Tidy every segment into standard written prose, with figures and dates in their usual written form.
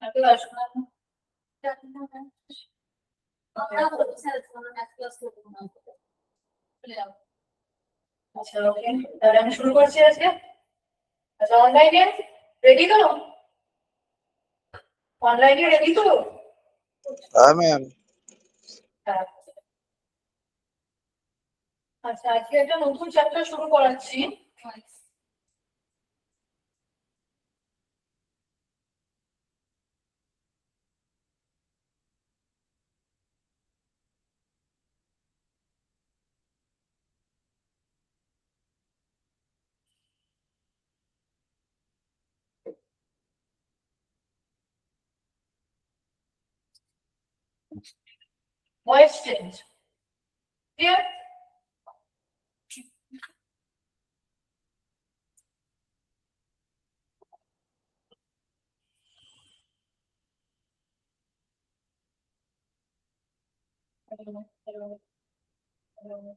আপনি আসুন। আচ্ছা ওকে, তাহলে আমি শুরু করছি আজকে। আচ্ছা অনলাইনে রেডি তো? অনলাইনে রেডি তো? হ্যাঁ ম্যাম। হ্যাঁ। আচ্ছা আজকে একটা নতুন চ্যাপ্টার শুরু করাচ্ছি। Voice change, clear? Hello, hello, hello.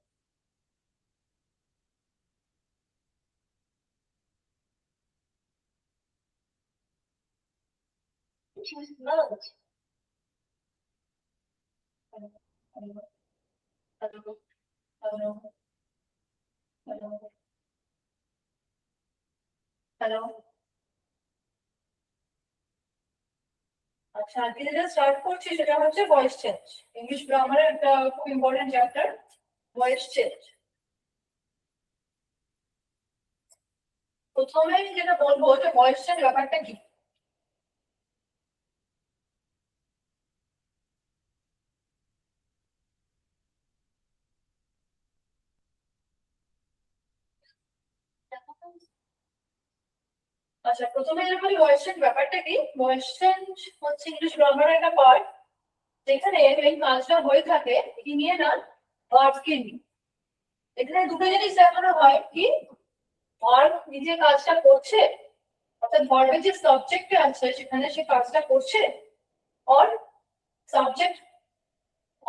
Choose mode. Hello, hello, hello, hello, hello, hello. আচ্ছা আজকে যেটা স্টার্ট করছি সেটা হচ্ছে ভয়েস চেঞ্জ। ইংলিশ গ্রামারের একটা খুব ইম্পর্টেন্ট চ্যাপ্টার, ভয়েস চেঞ্জ। প্রথমে যেটা বলবো যে ভয়েস চেঞ্জ ব্যাপারটা কি। আচ্ছা প্রথমে যেটা বলি ভয়েস চেঞ্জ ব্যাপারটা কি। ভয়েস চেঞ্জ হচ্ছে ইংলিশ গ্রামারের একটা পার্ট, যেখানে এই কাজটা হয়ে থাকে কি নিয়ে না, ভার্বকে নিয়ে। এখানে দুটো জিনিস দেখানো হয় কি, ভার্ব নিজে কাজটা করছে, অর্থাৎ ভার্বের যে সাবজেক্ট আছে সেখানে সে কাজটা করছে, আর সাবজেক্ট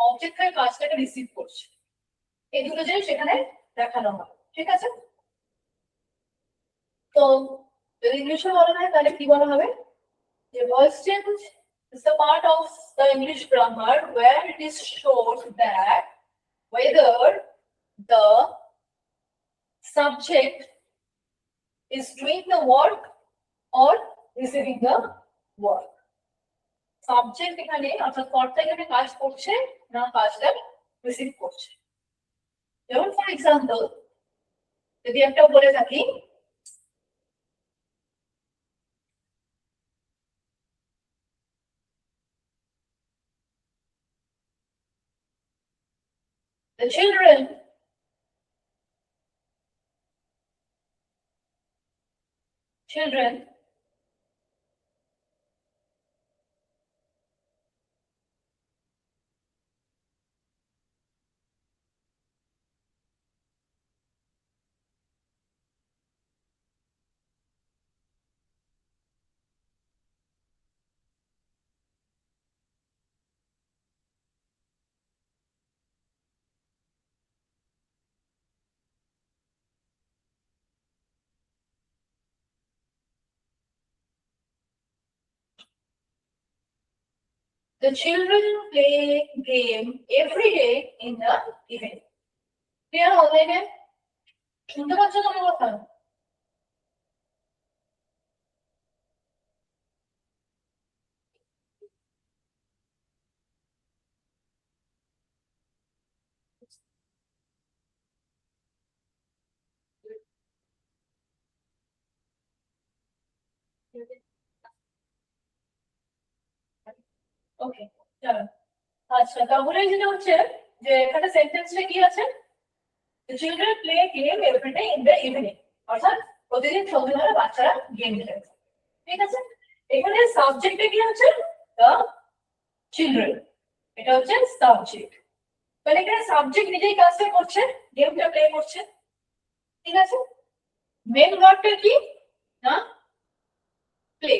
অবজেক্টের কাজটাকে রিসিভ করছে। এই দুটো জিনিস সেখানে দেখানো হয়, ঠিক আছে? তো যদি ইংলিশে বলা হয় তাহলে কি বলা হবে, যে voice change is the part of the English grammar where it is shown that whether the subject is doing the work or receiving the work. Subject এখানে অর্থাৎ কর্তা এখানে কাজ করছে না কাজটা রিসিভ করছে। যেমন ফর এক্সাম্পল যদি একটা বলে থাকি, the children the children play game every day in the evening. Clear online? শুনতে পাচ্ছ তো আমার কথা? ওকে চলো। আচ্ছা তাহলে যেটা হচ্ছে যে এখানে সেন্টেন্সটা কি আছে, the children play game every day in the evening, অর্থাৎ প্রতিদিন সন্ধ্যাবেলা বাচ্চারা গেম খেলে, ঠিক আছে? এখানে সাবজেক্টে কি আছে, the children, এটা হচ্ছে সাবজেক্ট। তাহলে এখানে সাবজেক্ট নিজেই কাজটা করছে, গেমটা প্লে করছে, ঠিক আছে? মেন ওয়ার্ডটা কি না, প্লে।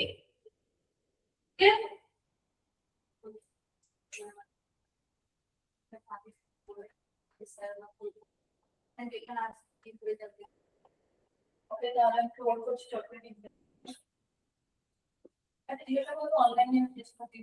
জিজ্ঞাসা করবো অনলাইনে টেস্ট করতে।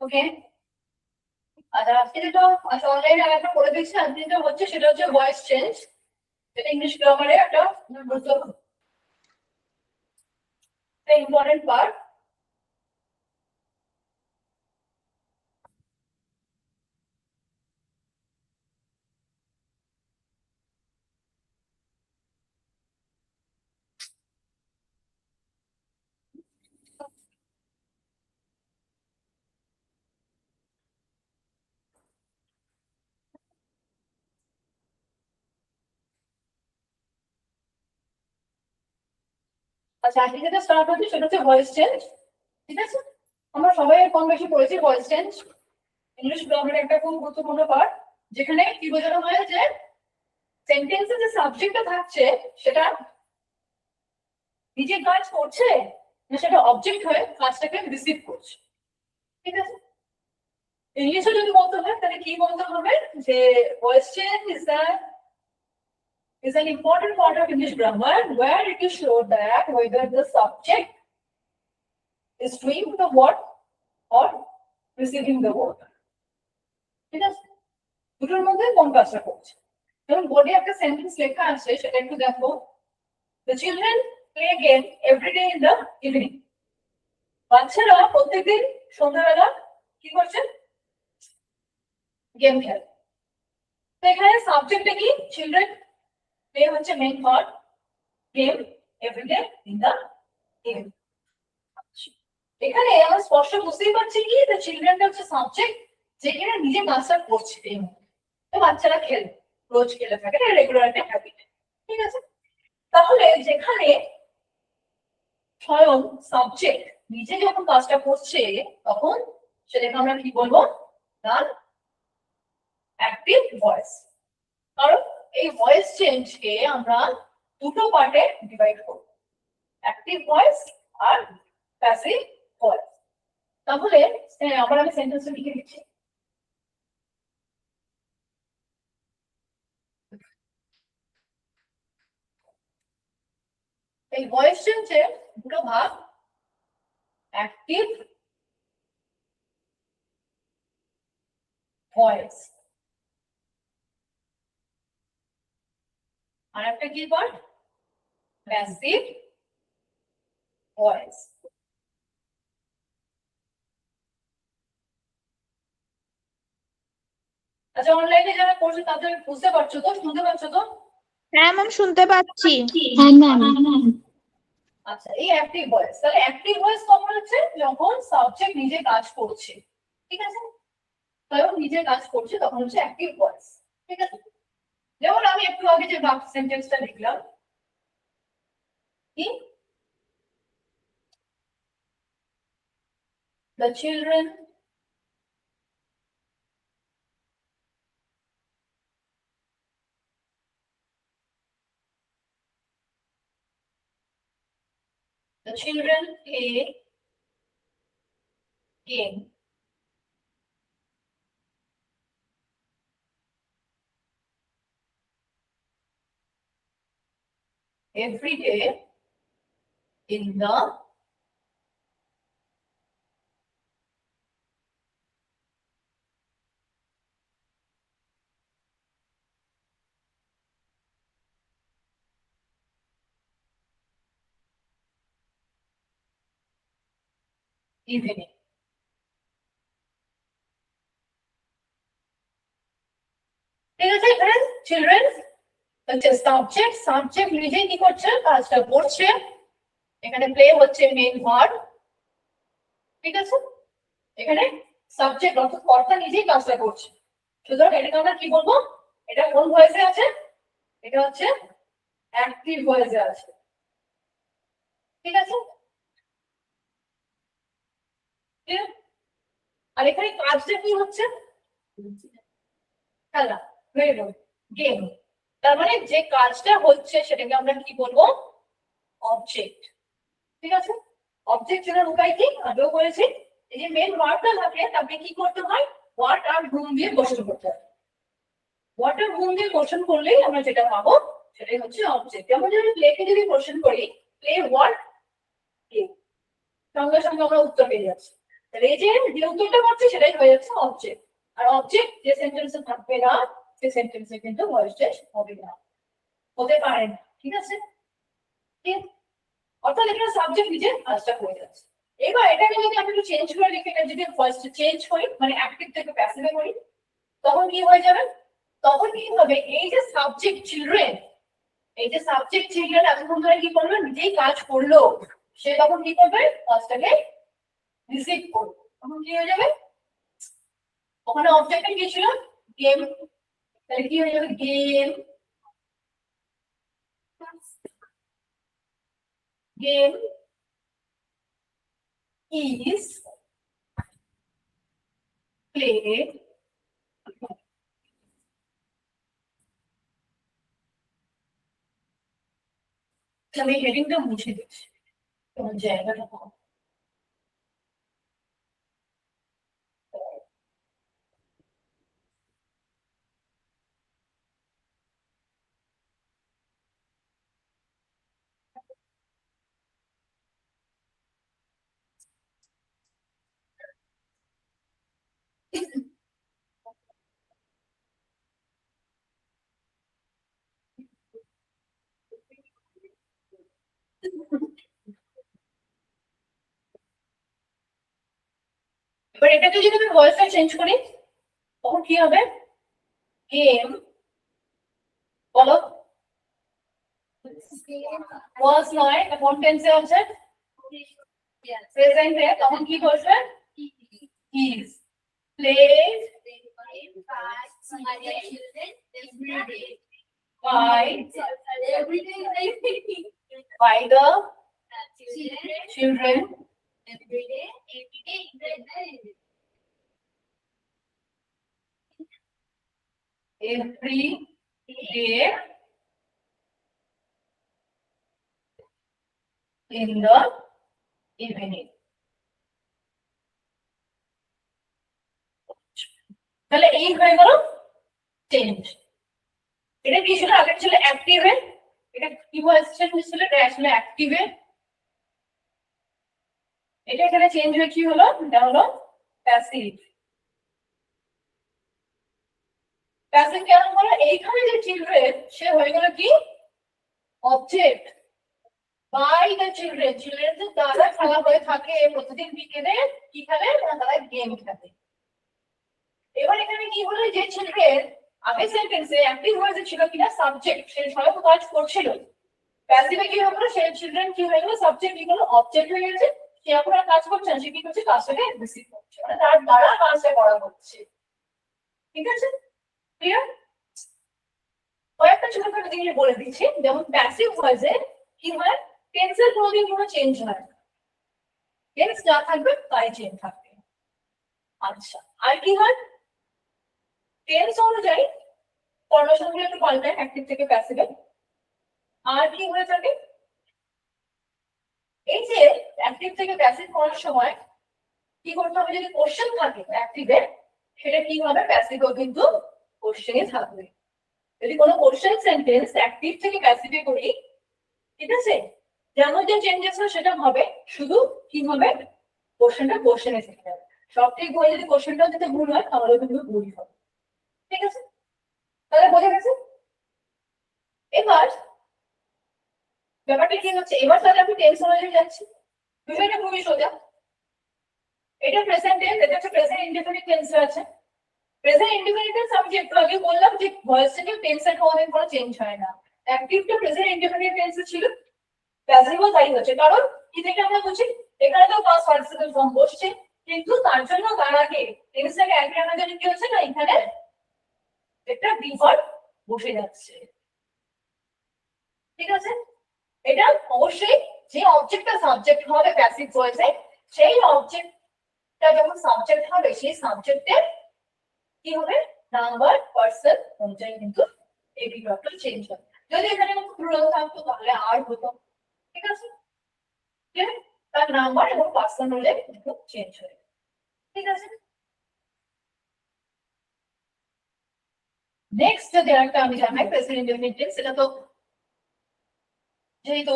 ওকে, আচ্ছা আজকে যেটা অনলাইনে একটা করে দিচ্ছি, আজকে যেটা হচ্ছে সেটা হচ্ছে ভয়েস চেঞ্জ, যেটা ইংলিশ গ্রামারে একটা ইম্পর্টেন্ট পার্ট। আচ্ছা আজকে যেটা স্টার্ট হচ্ছে সেটা হচ্ছে ভয়েস চেঞ্জ, ঠিক আছে? আমরা সবাই কম বেশি পড়েছি ভয়েস চেঞ্জ, ইংলিশ গ্রামারে একটা খুব গুরুত্বপূর্ণ পার্ট, যেখানে কি বোঝানো হয় যে সেন্টেন্সে যে সাবজেক্টটা থাকছে সেটা নিজে কাজ করছে না সেটা অবজেক্ট হয়ে কাজটাকে রিসিভ করছে, ঠিক আছে? ইংলিশে যদি বলতে হয় তাহলে কি বলতে হবে যে voice change is an important part of English grammar where it is shown that whether the subject is doing the word or receiving the word, ঠিক আছে? দুটোর মধ্যে কোন কাজটা করছে। যেমন বোর্ডে একটা সেন্টেন্স লেখা আছে, সেটা একটু দেখো। The children play game every day in the evening. বাচ্চারা প্রত্যেকদিন সন্ধ্যাবেলা কি করছে? গেম খেলে। তো এখানে সাবজেক্টটা কি? চিলড্রেন, প্লে হচ্ছে main part, game everyday in the evening. এখানে আমরা স্পষ্ট বুঝতেই পারছি কি যে চিলড্রেনটা হচ্ছে সাবজেক্ট, যেখানে নিজে কাজটা করছে। তো বাচ্চারা খেলে, রোজ খেলে থাকে, রেগুলার একটা হ্যাবিট, ঠিক আছে? তাহলে যেখানে স্বয়ং সাবজেক্ট নিজে যখন কাজটা করছে তখন সেটাকে আমরা কি বলবো? তার অ্যাক্টিভ ভয়েস। কারণ এই ভয়েস চেঞ্জকে আমরা দুটো পার্টে ডিভাইড করব, অ্যাক্টিভ ভয়েস আর প্যাসিভ ভয়েস। তাহলে আবার আমি সেন্টেন্সটা লিখে দিচ্ছি। এই ভয়েস চেঞ্জের দুটো ভাগ, অ্যাক্টিভ ভয়েস আর একটা কি পার্ট? Passive voice. আচ্ছা অনলাইনে যারা পড়ছে তাদের বুঝতে পারছো তো, শুনতে পাচ্ছ তো? হ্যাঁ ম্যাম, শুনতে পাচ্ছি। হ্যাঁ ম্যাম। আচ্ছা এই অ্যাক্টিভ ভয়েস, তাহলে অ্যাক্টিভ ভয়েস কখন হচ্ছে? যখন সাবজেক্ট নিজে কাজ করছে, ঠিক আছে? যখন নিজে কাজ করছে তখন হচ্ছে অ্যাক্টিভ ভয়েস, ঠিক আছে? যেমন আমি একটু আগে যে বাক্য সেন্টেন্সটা লিখলাম, কি? The children play game every day in the evening. হচ্ছে সাবজেক্ট, সাবজেক্ট নিজেই কি করছে, কাজটা করছে। এখানে প্লে হচ্ছে মেইন ভার্ব, ঠিক আছে। এখানে সাবজেক্ট অর্থাৎ কর্তা নিজেই কাজটা করছে, সুতরাং এটাকে আমরা কি বলবো, এটা কোন ভয়েসে আছে, এটা হচ্ছে অ্যাক্টিভ ভয়েসে আছে, ঠিক আছে। Clear? আর এখানে কাজটা কি হচ্ছে, খেলা, ভেরি গুড, গেম। তার মানে যে কাজটা হচ্ছে সেটাকে আমরা কি বলবো, অবজেক্ট, ঠিক আছে। অবজেক্ট চেনার উপায় কি, আগেও বলেছি, এই যে মেন ওয়ার্ডটা থাকে তাকে কি করতে হয়, হোয়াট আর হুম দিয়ে কোশ্চেন করতে হয়। হোয়াট আর হুম দিয়ে কোশ্চেন করলেই আমরা যেটা পাবো সেটাই হচ্ছে অবজেক্ট। যেমন যদি প্লেকে যদি কোশ্চেন করি, প্লে হোয়াট, সঙ্গে সঙ্গে আমরা উত্তর পেয়ে যাচ্ছি। তাহলে এই যে উত্তরটা পাচ্ছি সেটাই হয়ে যাচ্ছে অবজেক্ট। আর অবজেক্ট যে সেন্টেন্সে থাকবে না সে সেন্টেন্সে কিন্তু ভয়েস চেঞ্জ হবে না, হতে পারে না, ঠিক আছে। ঠিক? অর্থাৎ এখানে সাবজেক্ট নিজে কাজটা করে যাচ্ছে। এবার এটাকে যদি আমি একটু চেঞ্জ করে লিখে এটা যদি ফার্স্ট চেঞ্জ করি, মানে অ্যাক্টিভ থেকে প্যাসিভে করি, তখন কি হয়ে যাবে, তখন কি হবে, এই যে সাবজেক্ট চিলড্রেন, এই যে সাবজেক্ট চিলড্রেন এতক্ষণ ধরে কি করলো, নিজেই কাজ করলো, সে তখন কি করবে, কাজটাকে রিসিভ করবে। তখন কি হয়ে যাবে, ওখানে অবজেক্টটা কি ছিল, গেম, তাহলে কি হয়ে যাবে, গেম, গেম is played আমি হেডিংটা মুছে দিচ্ছি, তোমার জায়গাটা কম। এবার এটাকে যদি আমি ভয়েসটা চেঞ্জ করি তখন কি হবে, গেম, বলো, ওয়াজ নয়, এটা কোন টেন্সে আছে, প্রেজেন্টে, তখন কি করবে, is, played by the children every day in the evening. তাহলে এই হয়ে গেল চেঞ্জ। এটা কি ছিল, আগে ছিল অ্যাক্টিভে, এটা কি ভয়েস চেঞ্জ ছিল, এটা আসলে অ্যাক্টিভে, এটা এখানে চেঞ্জ হয়ে কি হলো, এটা হলো প্যাসিভ। প্যাসিভ কেন হলো, এইখানে যে চিলড্রেন সে হয়ে গেল কি অবজেক্ট, বাই দ্য চিলড্রেন, চিলড্রেনদের দ্বারা খেলা হয়ে থাকে প্রতিদিন বিকেলে, কি খেলে না, তারা গেম খেলে। এবার এখানে কি হলো, যে চিলড্রেন আগে সেন্টেন্সে অ্যাক্টিভ ভয়েসে ছিল কিনা সাবজেক্ট, সে সবাই কাজ করছিল, প্যাসিভে কি হলো, সে চিলড্রেন কি হয়ে গেল, সাবজেক্ট কি হলো, অবজেক্ট হয়ে গেছে, সে এখন আর কাজ করছে না, সে কি করছে, কাজটাকে রিসিভ করছে, মানে তার দ্বারা কাজটা করা হচ্ছে, ঠিক আছে, ক্লিয়ার। কয়েকটা ছোটখাটো জিনিস বলে দিচ্ছি, যেমন প্যাসিভ ভয়েসে কি হয়, টেন্সের কোনোদিন কোনো চেঞ্জ হয় না, টেন্স যা থাকবে তাই চেঞ্জ থাকবে। আচ্ছা, আর কি হয়, টেন্স অনুযায়ী ফরমেশনগুলো একটু পাল্টায় অ্যাক্টিভ থেকে প্যাসিভে। আর কি হয়ে থাকে, এই যে অ্যাক্টিভ থেকে প্যাসিভ করার সময় কি করতে হবে, যদি কোশ্চেন থাকে অ্যাক্টিভে, সেটা কি হবে, প্যাসিভেও কিন্তু কোশ্চেনই থাকবে। যদি কোনো কোশ্চেন সেন্টেন্স অ্যাক্টিভ থেকে প্যাসিভে করি, ঠিক আছে, যেমন যে চেঞ্জেস হয় সেটা হবে, শুধু কি হবে, কোশ্চেনটা কোশ্চেনে থেকে যাবে। সব ঠিক হয়ে যদি কোশ্চেনটাও যদি ভুল হয় তাহলে কিন্তু ভুল হবে, ঠিক আছে, তাহলে বোঝা গেছে। এবার ব্যাপারটা কি হচ্ছে, এবার তাহলে আমি টেন্স অনুযায়ী যাচ্ছি, বিষয়টা খুবই সোজা। এটা প্রেজেন্ট টেন্স, এটা হচ্ছে প্রেজেন্ট ইনডেফিনিট টেন্সে আছে, প্রেজেন্ট ইন্ডিপেন্ডেন্ট সাবজেক্ট আগে বললাম যে ভয়েস থেকে টেন্সের ফর্মে কোনো চেঞ্জ হয় না। অ্যাক্টিভটা প্রেজেন্ট ইন্ডিপেন্ডেন্ট টেন্সে ছিল, প্যাসিভও তাই হচ্ছে। কারণ কি থেকে আমরা বুঝি এখানে তো পাস্ট পার্টিসিপল ফর্ম বসছে, কিন্তু তার জন্য তার আগে টেন্সটাকে অ্যাক্টিভ আনার জন্য কি হচ্ছে না এখানে একটা ডিফল্ট বসে যাচ্ছে। ঠিক আছে, এটা অবশ্যই যে অবজেক্টটা সাবজেক্ট হবে প্যাসিভ ভয়েসে, সেই অবজেক্টটা যখন সাবজেক্ট হবে সেই সাবজেক্টের কি হবে নাম্বার পার্সন অনুযায়ী কিন্তু এই বিভাগটা চেঞ্জ হবে। যদি এখানে প্লুরাল থাকতো তাহলে আর হতো। ঠিক আছে, তার নাম্বার এবং পার্সন হলে কিন্তু চেঞ্জ হয়। ঠিক আছে, নেক্সট যদি একটা আমি জানাই প্রেজেন্ট ইনডেফিনিট টেন্স, সেটা তো যেহেতু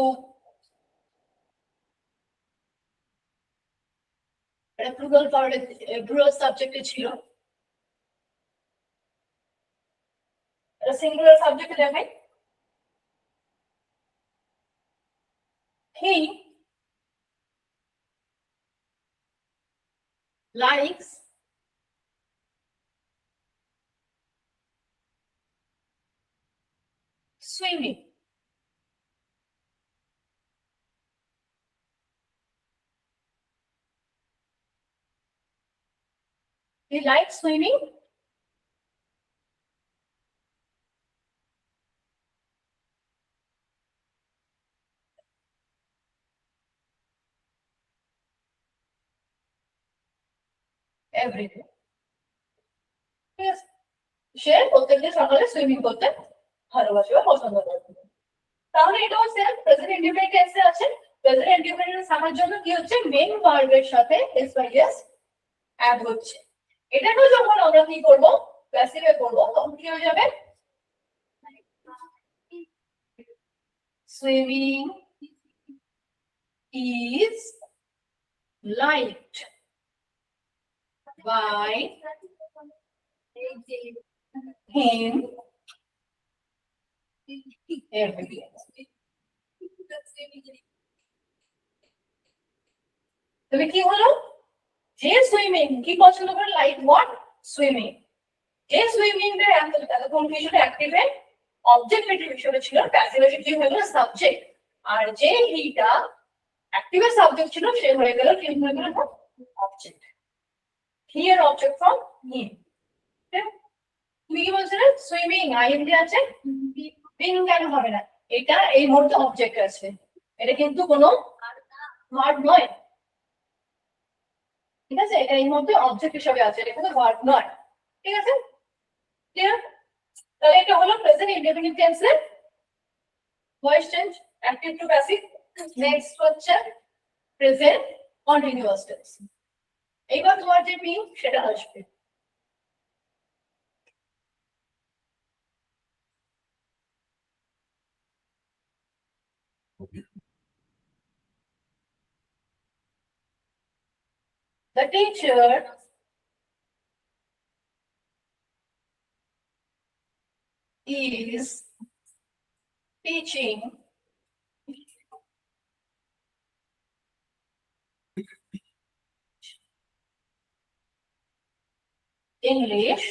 এটা প্লুরাল পার্টে প্লুরাল সাবজেক্টে ছিল, এটা সিঙ্গুলার সাবজেক্টে দেখাই। He likes swimming. He likes swimming. Every day. Yes. সে প্রত্যেকদিন সকালে সুইমিং করতে ভালোবাসে বা পছন্দ করে। তাহলে এটা হচ্ছে প্রেজেন্ট ইন্ডিপেন্ডেন্ট টেন্সে আছে। প্রেজেন্ট ইন্ডিপেন্ডেন্ট আমার জন্য কি হচ্ছে মেইন ভার্বের সাথে এস বাই এস অ্যাড হচ্ছে। এটাকেও যখন আমরা কি করব প্যাসিভে করব তখন কি হয়ে যাবে swimming is liked by him every day. তবে কি হলো যে সুইমিং কি পছন্দ করে লাইক হোয়াট সুইমিং, যে সুইমিং এর এতক্ষণ কিছুটা অ্যাক্টিভে অবজেক্ট হিসেবে ছিল, প্যাসিভে কি হয়ে গেল সাবজেক্ট, আর যে হিটা অ্যাক্টিভের সাবজেক্ট ছিল সে হয়ে গেল কি হয়ে গেল অবজেক্ট। হি এর অবজেক্ট ফ্রম হিম। তুমি কি বলছিলে সুইমিং আইএনজি আছে, বিং কেন হবে না? এটা এই মুহূর্তে অবজেক্ট আছে, এটা কিন্তু কোনো ভার্ব নয়। ঠিক আছে, এটা এই মুহূর্তে অবজেক্ট হিসেবে আছে, এটা কোনো ভার্ব নয়। ঠিক আছে, ক্লিয়ার? তাহলে এটা হলো প্রেজেন্ট ইনডেফিনিট টেন্সের voice change active to passive. Next হচ্ছে প্রেজেন্ট কন্টিনিউয়াস টেন্স। এইবার তোমার যে পি সেটা আসবে। The teacher is teaching English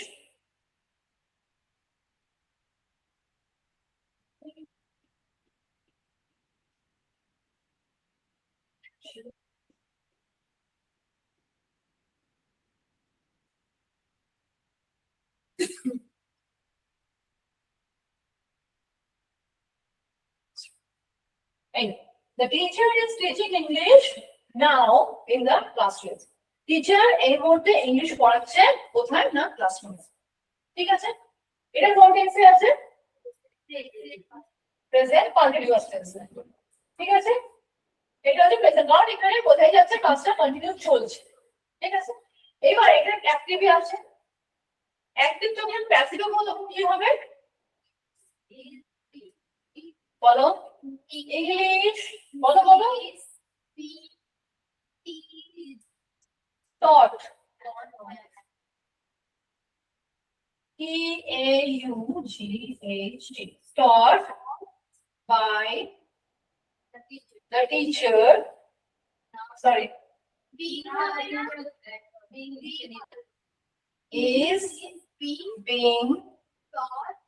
Anyway, the teacher is teaching English now in the classroom. Teacher এই মুহূর্তে ইংলিশ পড়াচ্ছে কোথায় না ক্লাসরুমে। ঠিক আছে, এটা কোন টেন্সে আছে প্রেজেন্ট কন্টিনিউয়াস টেন্সে। ঠিক আছে, এটা হচ্ছে প্রেজেন্ট, কারণ এখানে বোঝাই যাচ্ছে কাজটা কন্টিনিউ চলছে। ঠিক আছে, এবার এখানে অ্যাক্টিভই আছে, অ্যাক্টিভ যখন প্যাসিভ হবে তখন কি হবে বলো ইংলিশ, বলো বলো taught, T-A-U-G-H-T, taught by the teacher, sorry, is being taught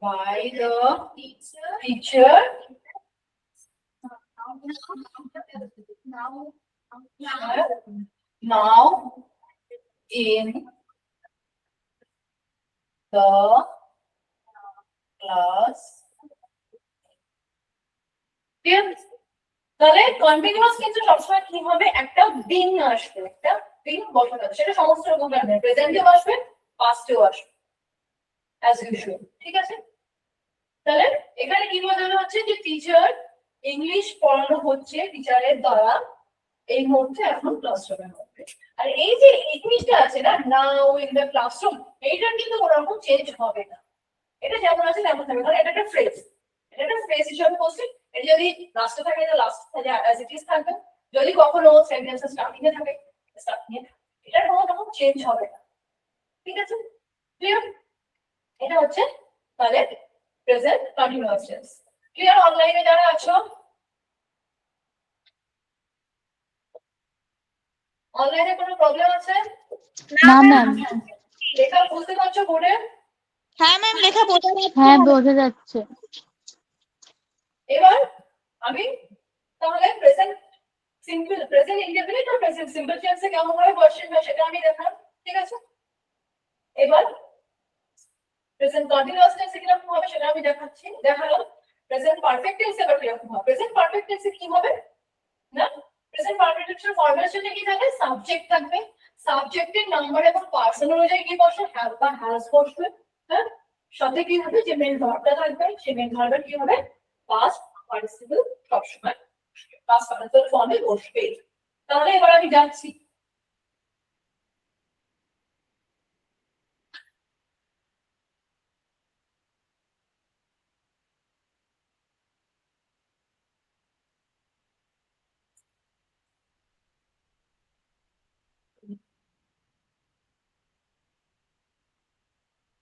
by the teacher now in the class. Clear? তাহলে কন্টিনিউয়াস কিন্তু সবসময় কি হবে, একটা বিং আসবে, একটা বিং বসাতে হবে। সেটা সমস্ত রকম হবে, প্রেজেন্টেও আসবে, পাস্টেও আসবে, অ্যাজ ইউজুয়াল। ঠিক আছে? তাহলে এখানে কি বোঝানো হচ্ছে যে টিচার ইংলিশ পড়ানো হচ্ছে টিচারের দ্বারা এই মুহূর্তে এখন ক্লাসরুমে হবে। আর এই যে ইংলিশটা আছে না, নাও ইন দ্য ক্লাসরুম, এইটা কিন্তু কোনো রকম চেঞ্জ হবে না। এটা যেমন আছে তেমন থাকবে, কারণ এটা একটা ফ্রেজ, এটা একটা ফ্রেজ হিসেবে বলছি। এটা যদি লাস্টে থাকে তাহলে লাস্ট অ্যাজ ইট ইজ থাকবে, যদি কখনো সেন্টেন্সের স্টার্টিং এ থাকে স্টার্টিং এ, এটার কোনো রকম চেঞ্জ হবে না। ঠিক আছে? ক্লিয়ার? এটা হচ্ছে তাহলে প্রেজেন্ট কন্টিনিউয়াস টেন্স। ক্লিয়ার? অনলাইনে যারা আছো, অনলাইনে কোনো প্রবলেম আছে? না ম্যাম। লেখা বুঝতে পারছো বোর্ডে? হ্যাঁ ম্যাম, লেখা বোঝা যাচ্ছে। হ্যাঁ বোঝা যাচ্ছে। এবার আমি তাহলে প্রেজেন্ট সিম্পল, প্রেজেন্ট ইনডেফিনিট আর প্রেজেন্ট সিম্পল টেন্সে কেমন ভাবে কোশ্চেন হয় সেটা আমি দেখালাম। ঠিক আছে? এবার প্রেজেন্ট কন্টিনিউয়াস টেন্সে কিরকম হবে সেটা আমি দেখালাম। প্রেজেন্ট পারফেক্ট টেন্সে এবার কিরকম হবে? প্রেজেন্ট পারফেক্ট টেন্সে কি হবে না, প্রেজেন্ট পারফেক্ট টেন্সের ফরমেশনে কি থাকে, সাবজেক্ট থাকবে, সাবজেক্টের নাম্বার এবং পার্সন অনুযায়ী কি বসে, হ্যাভ বা হ্যাজ বসবে। হ্যাঁ, সাথে কি হবে, যে মেন ভার্বটা থাকবে সেই মেন ভার্বের কি হবে, পাস্ট পার্টিসিপল সবসময় পাস্ট পার্টিসিপল ফর্মে বসবে। তাহলে এবার আমি যাচ্ছি,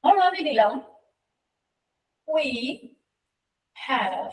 ধরো আমি দিলাম we have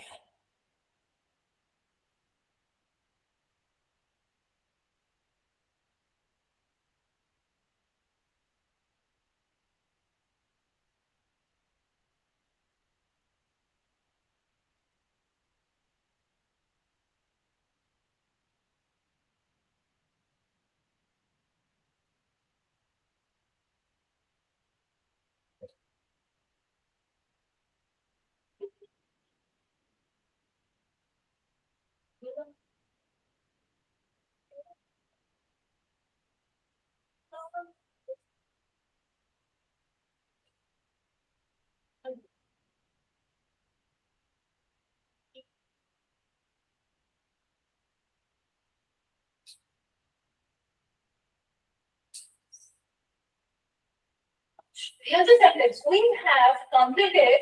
Here's the sentence. We have completed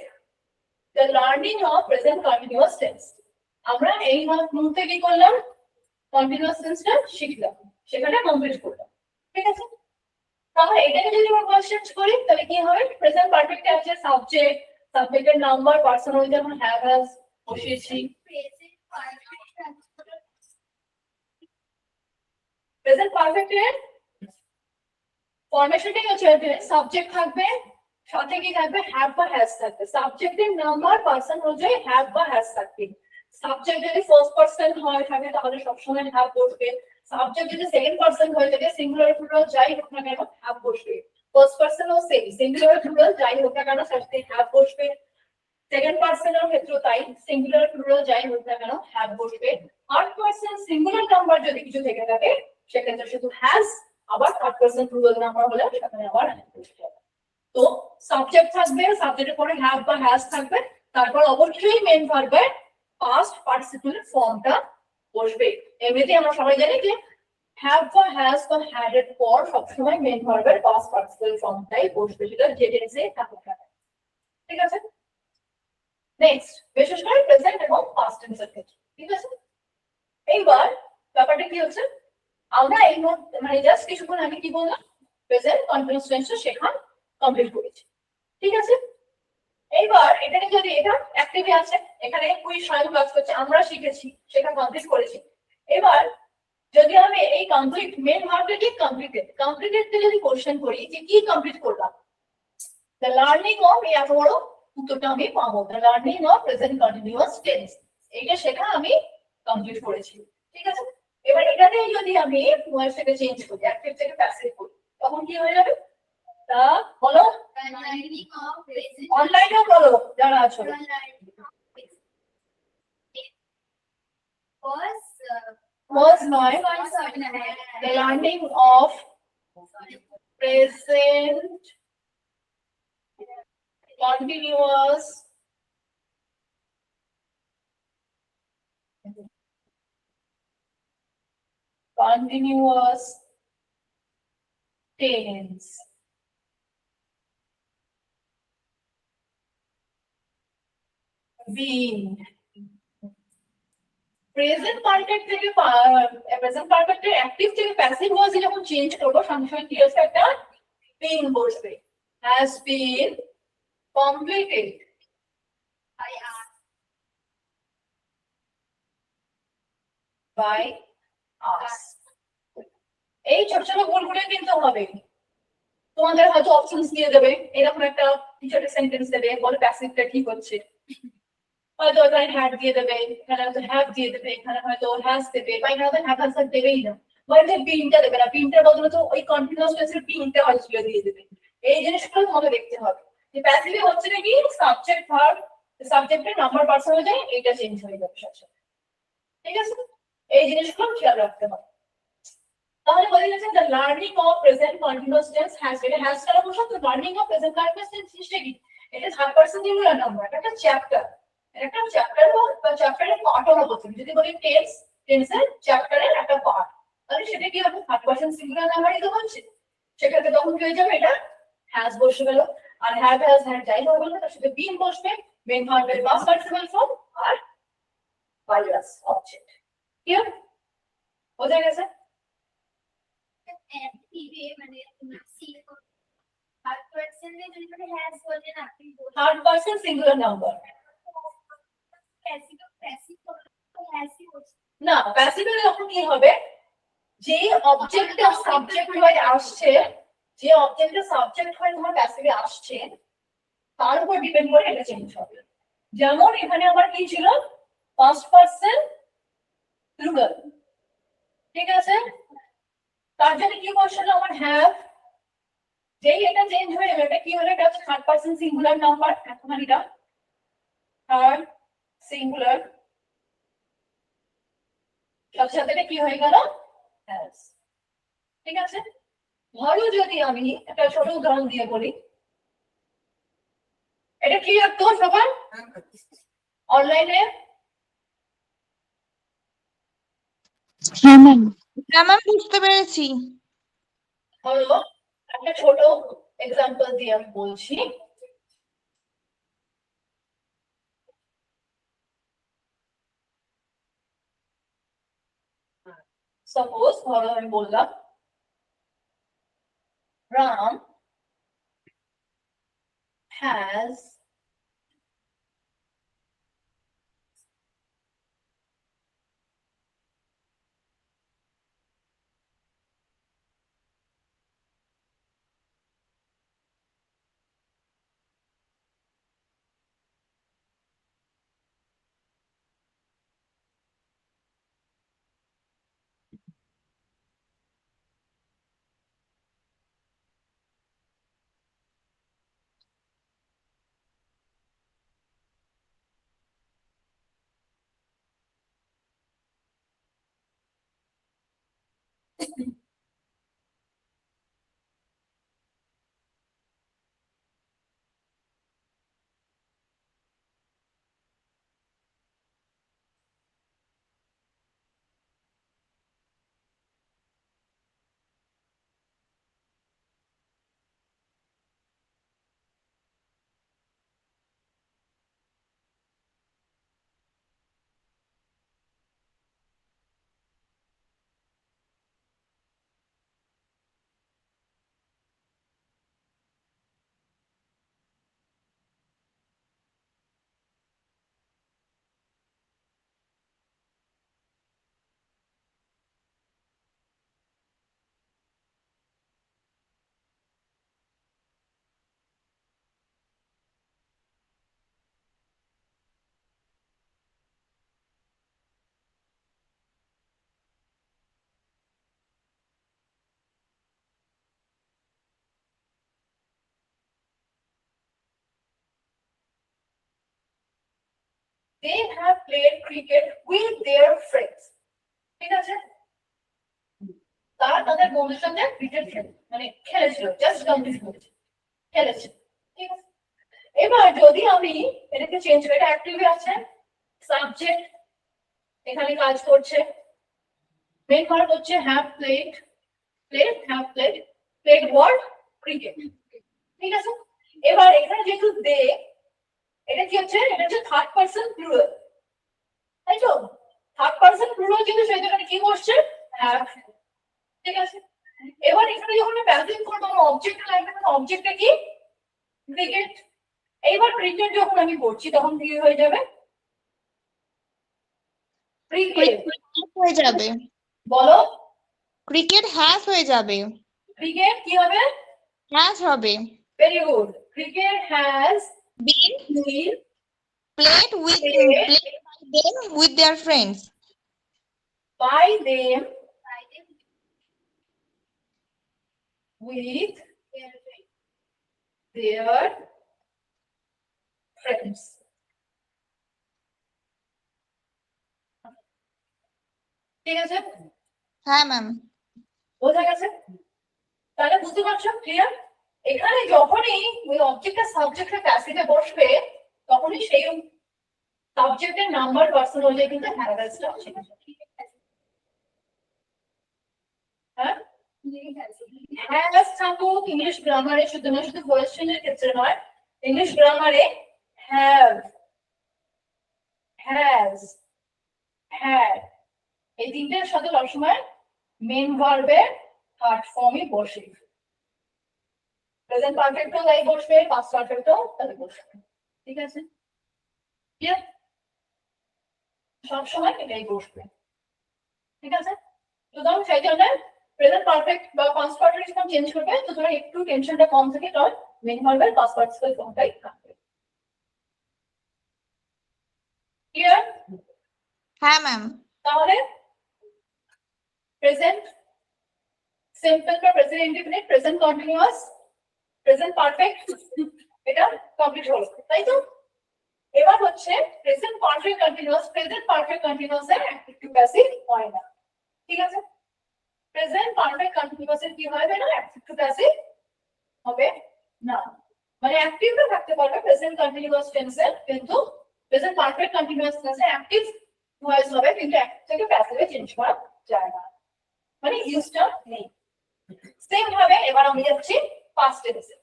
the learning of present continuous tense. আমরা এই মুহূর্তে কি করলাম, কন্টিনিউয়াস টেন্সটা শিখলাম, সেখানে কমপ্লিট করলাম। ঠিক আছে? তাহলে এটাকে যদি আমরা কোশ্চেন করি তাহলে কি হবে, প্রেজেন্ট পারফেক্টে আছে সাবজেক্ট, সাবজেক্টের নাম্বার, পার্সন হয়ে যেমন হ্যাভ হ্যাজ বসিয়েছি। প্রেজেন্ট পারফেক্টে ফরমেশনটাই হচ্ছে সাবজেক্ট থাকবে, সাথে কি থাকবে, হ্যাভ বা হ্যাজ থাকবে, সাবজেক্টের নাম্বার পার্সন অনুযায়ী হ্যাভ বা হ্যাজ থাকবে। সাবজেক্ট যদি ফার্স্ট পারসন হয় থাকে তাহলে সবসময় হ্যাভ বসবে, সাবজেক্ট যদি সেকেন্ড পারসন হয়ে থাকে সিঙ্গুলার প্লুরাল যাই হোক না কেন হ্যাভ বসবে, ফার্স্ট পারসনও সেম সিঙ্গুলার প্লুরাল যাই হোক না কেন সাথে হ্যাভ বসবে, সেকেন্ড পারসনের ক্ষেত্রে তাই সিঙ্গুলার প্লুরাল যাই হোক না কেন হ্যাভ বসবে। থার্ড পারসন সিঙ্গুলার নাম্বার যদি কিছু থেকে থাকে সেক্ষেত্রে শুধু হ্যাজ, আবার থার্ড পারসন প্লুরাল নাম্বার হলে সেখানে আবার হ্যাভ বসবে। তো সাবজেক্ট থাকবে, সাবজেক্টের পরে হ্যাভ বা হ্যাজ থাকবে, তারপর অবশ্যই মেন ভার্বের পাস্ট পার্টিসিপল ফর্মটা বসবে। এমনিতে আমরা সবাই জানি যে হ্যাভ বা হ্যাজ বা হ্যাড এর পর সবসময় মেন ভার্বের পাস্ট পার্টিসিপল ফর্মটাই বসবে, সেটা যে টেন্সে থাকুক না। ঠিক আছে? নেক্সট, বিশেষ করে প্রেজেন্ট এবং পাস্ট টেন্সের ক্ষেত্রে। ঠিক আছে? এইবার ব্যাপারটা কি হচ্ছে, আমরা এই মানে জাস্ট কিছুক্ষণ আগে কি বললাম, প্রেজেন্ট কন্টিনিউয়াস টেন্সটা শেখা কমপ্লিট করেছি। ঠিক আছে? এইবার এটাকে যদি এটা অ্যাক্টিভে আছে, এখানে কুই স্বয়ং কাজ করছে, আমরা শিখেছি, শেখা কমপ্লিট করেছি। এবার যদি আমি এই কমপ্লিট মেন ভার্বটা কি কমপ্লিটেড তে যদি কোশ্চেন করি যে কি কমপ্লিট করলাম, দ্য লার্নিং অফ এই এত বড় উত্তরটা আমি পাবো, the learning of present continuous tense, এইটা শেখা আমি কমপ্লিট করেছি। ঠিক আছে, এবার এটাতে যদি আমি ভয়েস থেকে চেঞ্জ করি, অ্যাক্টিভ থেকে প্যাসিভ করি, তখন কি হয়ে যাবে? তা বলো, অনলাইনেও বলো যারা আছো। Was নয়, the learning of present continuous tense, being present perfect থেকে প্রেজেন্ট পারফেক্ট এর অ্যাক্টিভ থেকে প্যাসিভ ভয়েসে যখন চেঞ্জ করব সঙ্গে সঙ্গে কি হচ্ছে, একটা বিন বসবে, has been completed by us. এই ছোট ছোট ভুলগুলো কিন্তু হবে, তোমাদের হয়তো অপশনস দিয়ে দেবে, এরকম একটা কিছু একটা সেন্টেন্স দেবে, বলে প্যাসিভটা ঠিক হচ্ছে, হয়তো এখানে হ্যাড দিয়ে দেবে, এখানে হয়তো হ্যাভ দিয়ে দেবে, এখানে হয়তো হ্যাজ দেবে, বা এখানে হয়তো হ্যাভ আনসার দেবেই না, বা যে বিনটা দেবে না, বিনটার বদলে তো ওই কন্টিনিউয়াস টেন্সের বিনটা হয়তো দিয়ে দেবে। এই জিনিসগুলো তোমাকে দেখতে হবে যে প্যাসিভে হচ্ছে নাকি সাবজেক্ট ভার্ব, সাবজেক্টের নাম্বার পার্সন হয়ে যায়, এইটা চেঞ্জ হয়ে যাবে সাথে। ঠিক আছে, এই জিনিসগুলো খেয়াল রাখতে হবে। তাহলে বলে গেছে the learning of present continuous tense has, এটা হ্যাজ করা বসে তো learning of present continuous tense জিনিসটা কি, এটা থার্ড পারসন সিঙ্গুলার নাম্বার, একটা চ্যাপ্টার, একটা চ্যাপ্টার বা চ্যাপ্টারের পার্ট হলো বলতে, যদি বলি টেন্স, টেন্সের চ্যাপ্টারের একটা পার্ট, তাহলে সেটা কি হবে, থার্ড পারসন সিঙ্গুলার নাম্বারই তো বলছে, সেটাতে তখন কি হয়ে যাবে, এটা হ্যাজ বসে গেল, আর হ্যাভ হ্যাজ হ্যাড যাই হোক বলবে তার সাথে বিন বসবে, মেন ভার্বের পাস্ট পার্টিসিপল ফর্ম আর বাইরাস অবজেক্ট। ক্লিয়ার? বোঝা গেছে? থার্ড পারসন সিঙ্গুলার নাম্বার না, প্যাসিভ এর তখন কি হবে, যে অবজেক্টটা সাবজেক্ট হয়ে আসছে, যে অবজেক্টটা সাবজেক্ট হয়ে তোমার প্যাসিভে আসছে তার উপর ডিপেন্ড করে এটা চেঞ্জ হবে। যেমন এখানে আমার কি ছিল, ফার্স্ট পারসন প্লুরাল, ঠিক আছে, তার জন্য কি বসলো আমার হ্যাভ, যেই এটা চেঞ্জ হয়ে যাবে, এটা কি হলো, এটা হচ্ছে থার্ড পারসন সিঙ্গুলার নাম্বার, এখন এটা থার্ড সিঙ্গুলার, সাথে সাথে এটা কি হয়ে গেল, হ্যাজ। ঠিক আছে, ধরো যদি আমি একটা ছোট উদাহরণ দিয়ে বলি, এটা কি তো সবার অনলাইনে, হ্যাঁ ম্যাম। হ্যাঁ ম্যাম, বুঝতে পেরেছি। ধরো একটা ছোট এক্সাম্পল দিয়ে আমি বলছি, সাপোজ ধরো আমি বললাম Ram has they have played cricket with their friends. ঠিক আছে, তারা তাদের বন্ধুদের সাথে ক্রিকেট মানে খেলেছিল, জাস্ট কমপ্লিট করেছে, খেলেছে। ঠিক আছে, এবার যদি আমি এটাকে চেঞ্জ করে, এটা অ্যাক্টিভে আছে, সাবজেক্ট এখানে কাজ করছে, মেন ভার্ব হচ্ছে have played, played have played, played what, cricket. ঠিক আছে, এবার এখানে যেহেতু দে, এটা কি হচ্ছে, এটা হচ্ছে থার্ড পারসন প্লুরাল, তাই তো? থার্ড পারসন প্লুরাল কিন্তু সেই জায়গায় কি বসছে, হ্যাভ। ঠিক আছে, এবার এখানে যখন আমি প্যাসিভ করব, আমার অবজেক্ট লাগবে, অবজেক্টটা কি, ক্রিকেট। এইবার ক্রিকেট যখন আমি করছি তখন কি হয়ে যাবে, ক্রিকেট হয়ে যাবে, বলো, ক্রিকেট হ্যাজ হয়ে যাবে, ক্রিকেট কি হবে, হ্যাজ হবে, very good, cricket has been been played by them with their friends, by them with their friends. ঠিক আছে, হ্যাঁ ম্যাম, বোঝা গেছে? তাহলে বুঝতে পারছো, ক্লিয়ার? এখানে যখনই ওই অবজেক্টটা সাবজেক্টের প্যাসিভে বসবে, তখনই সেই সাবজেক্টের নাম্বার পার্সন হয়ে কিন্তু হ্যারাসটা আসে। হ্যাঁ, হ্যারাস থাকুক ইংলিশ গ্রামারে, শুধু না শুধু কোয়েশ্চেনের ক্ষেত্রে নয়, ইংলিশ গ্রামারে হ্যাভ, হ্যাজ, হ্যাড, এই তিনটের সাথে সবসময় মেন ভার্বের থার্ড ফর্মই বসে। প্রেজেন্ট পারফেক্টও তাই বসবে, পাস্ট পারফেক্টও তাই বসবে। ঠিক আছে, ক্লিয়ার? সবসময় এটাই বসবে। ঠিক আছে, তো ধরো সেই জন্য প্রেজেন্ট পারফেক্ট বা পাস্ট পারফেক্ট যখন চেঞ্জ করবে, তো তোমার একটু টেনশনটা কম থাকে, কারণ মেন ভার্বের পাস্ট পার্টিসিপল ফর্মটাই থাকবে। ক্লিয়ার? হ্যাঁ ম্যাম, তাহলে প্রেজেন্ট সিম্পল বা present indefinite, present continuous, present perfect, এটা কমপ্লিট হলো, তাই তো? এবার হচ্ছে present perfect continuous, present perfect continuous এর অ্যাক্টিভ টু প্যাসিভ হয় না। ঠিক আছে, প্রেজেন্ট পারফেক্ট কন্টিনিউয়াস এর কি হবে না, অ্যাক্টিভ টু প্যাসিভ হবে না। মানে অ্যাক্টিভ তো থাকতে পারবে প্রেজেন্ট কন্টিনিউয়াস টেন্সে, কিন্তু প্রেজেন্ট পারফেক্ট কন্টিনিউয়াস টেন্সে অ্যাক্টিভ ভয়েস হবে, কিন্তু অ্যাক্টিভ থেকে প্যাসিভে চেঞ্জ করা যায় না, মানে ইউজটা নেই। সেম ভাবে এবার আমি যাচ্ছি পাস্ট টেন্সে।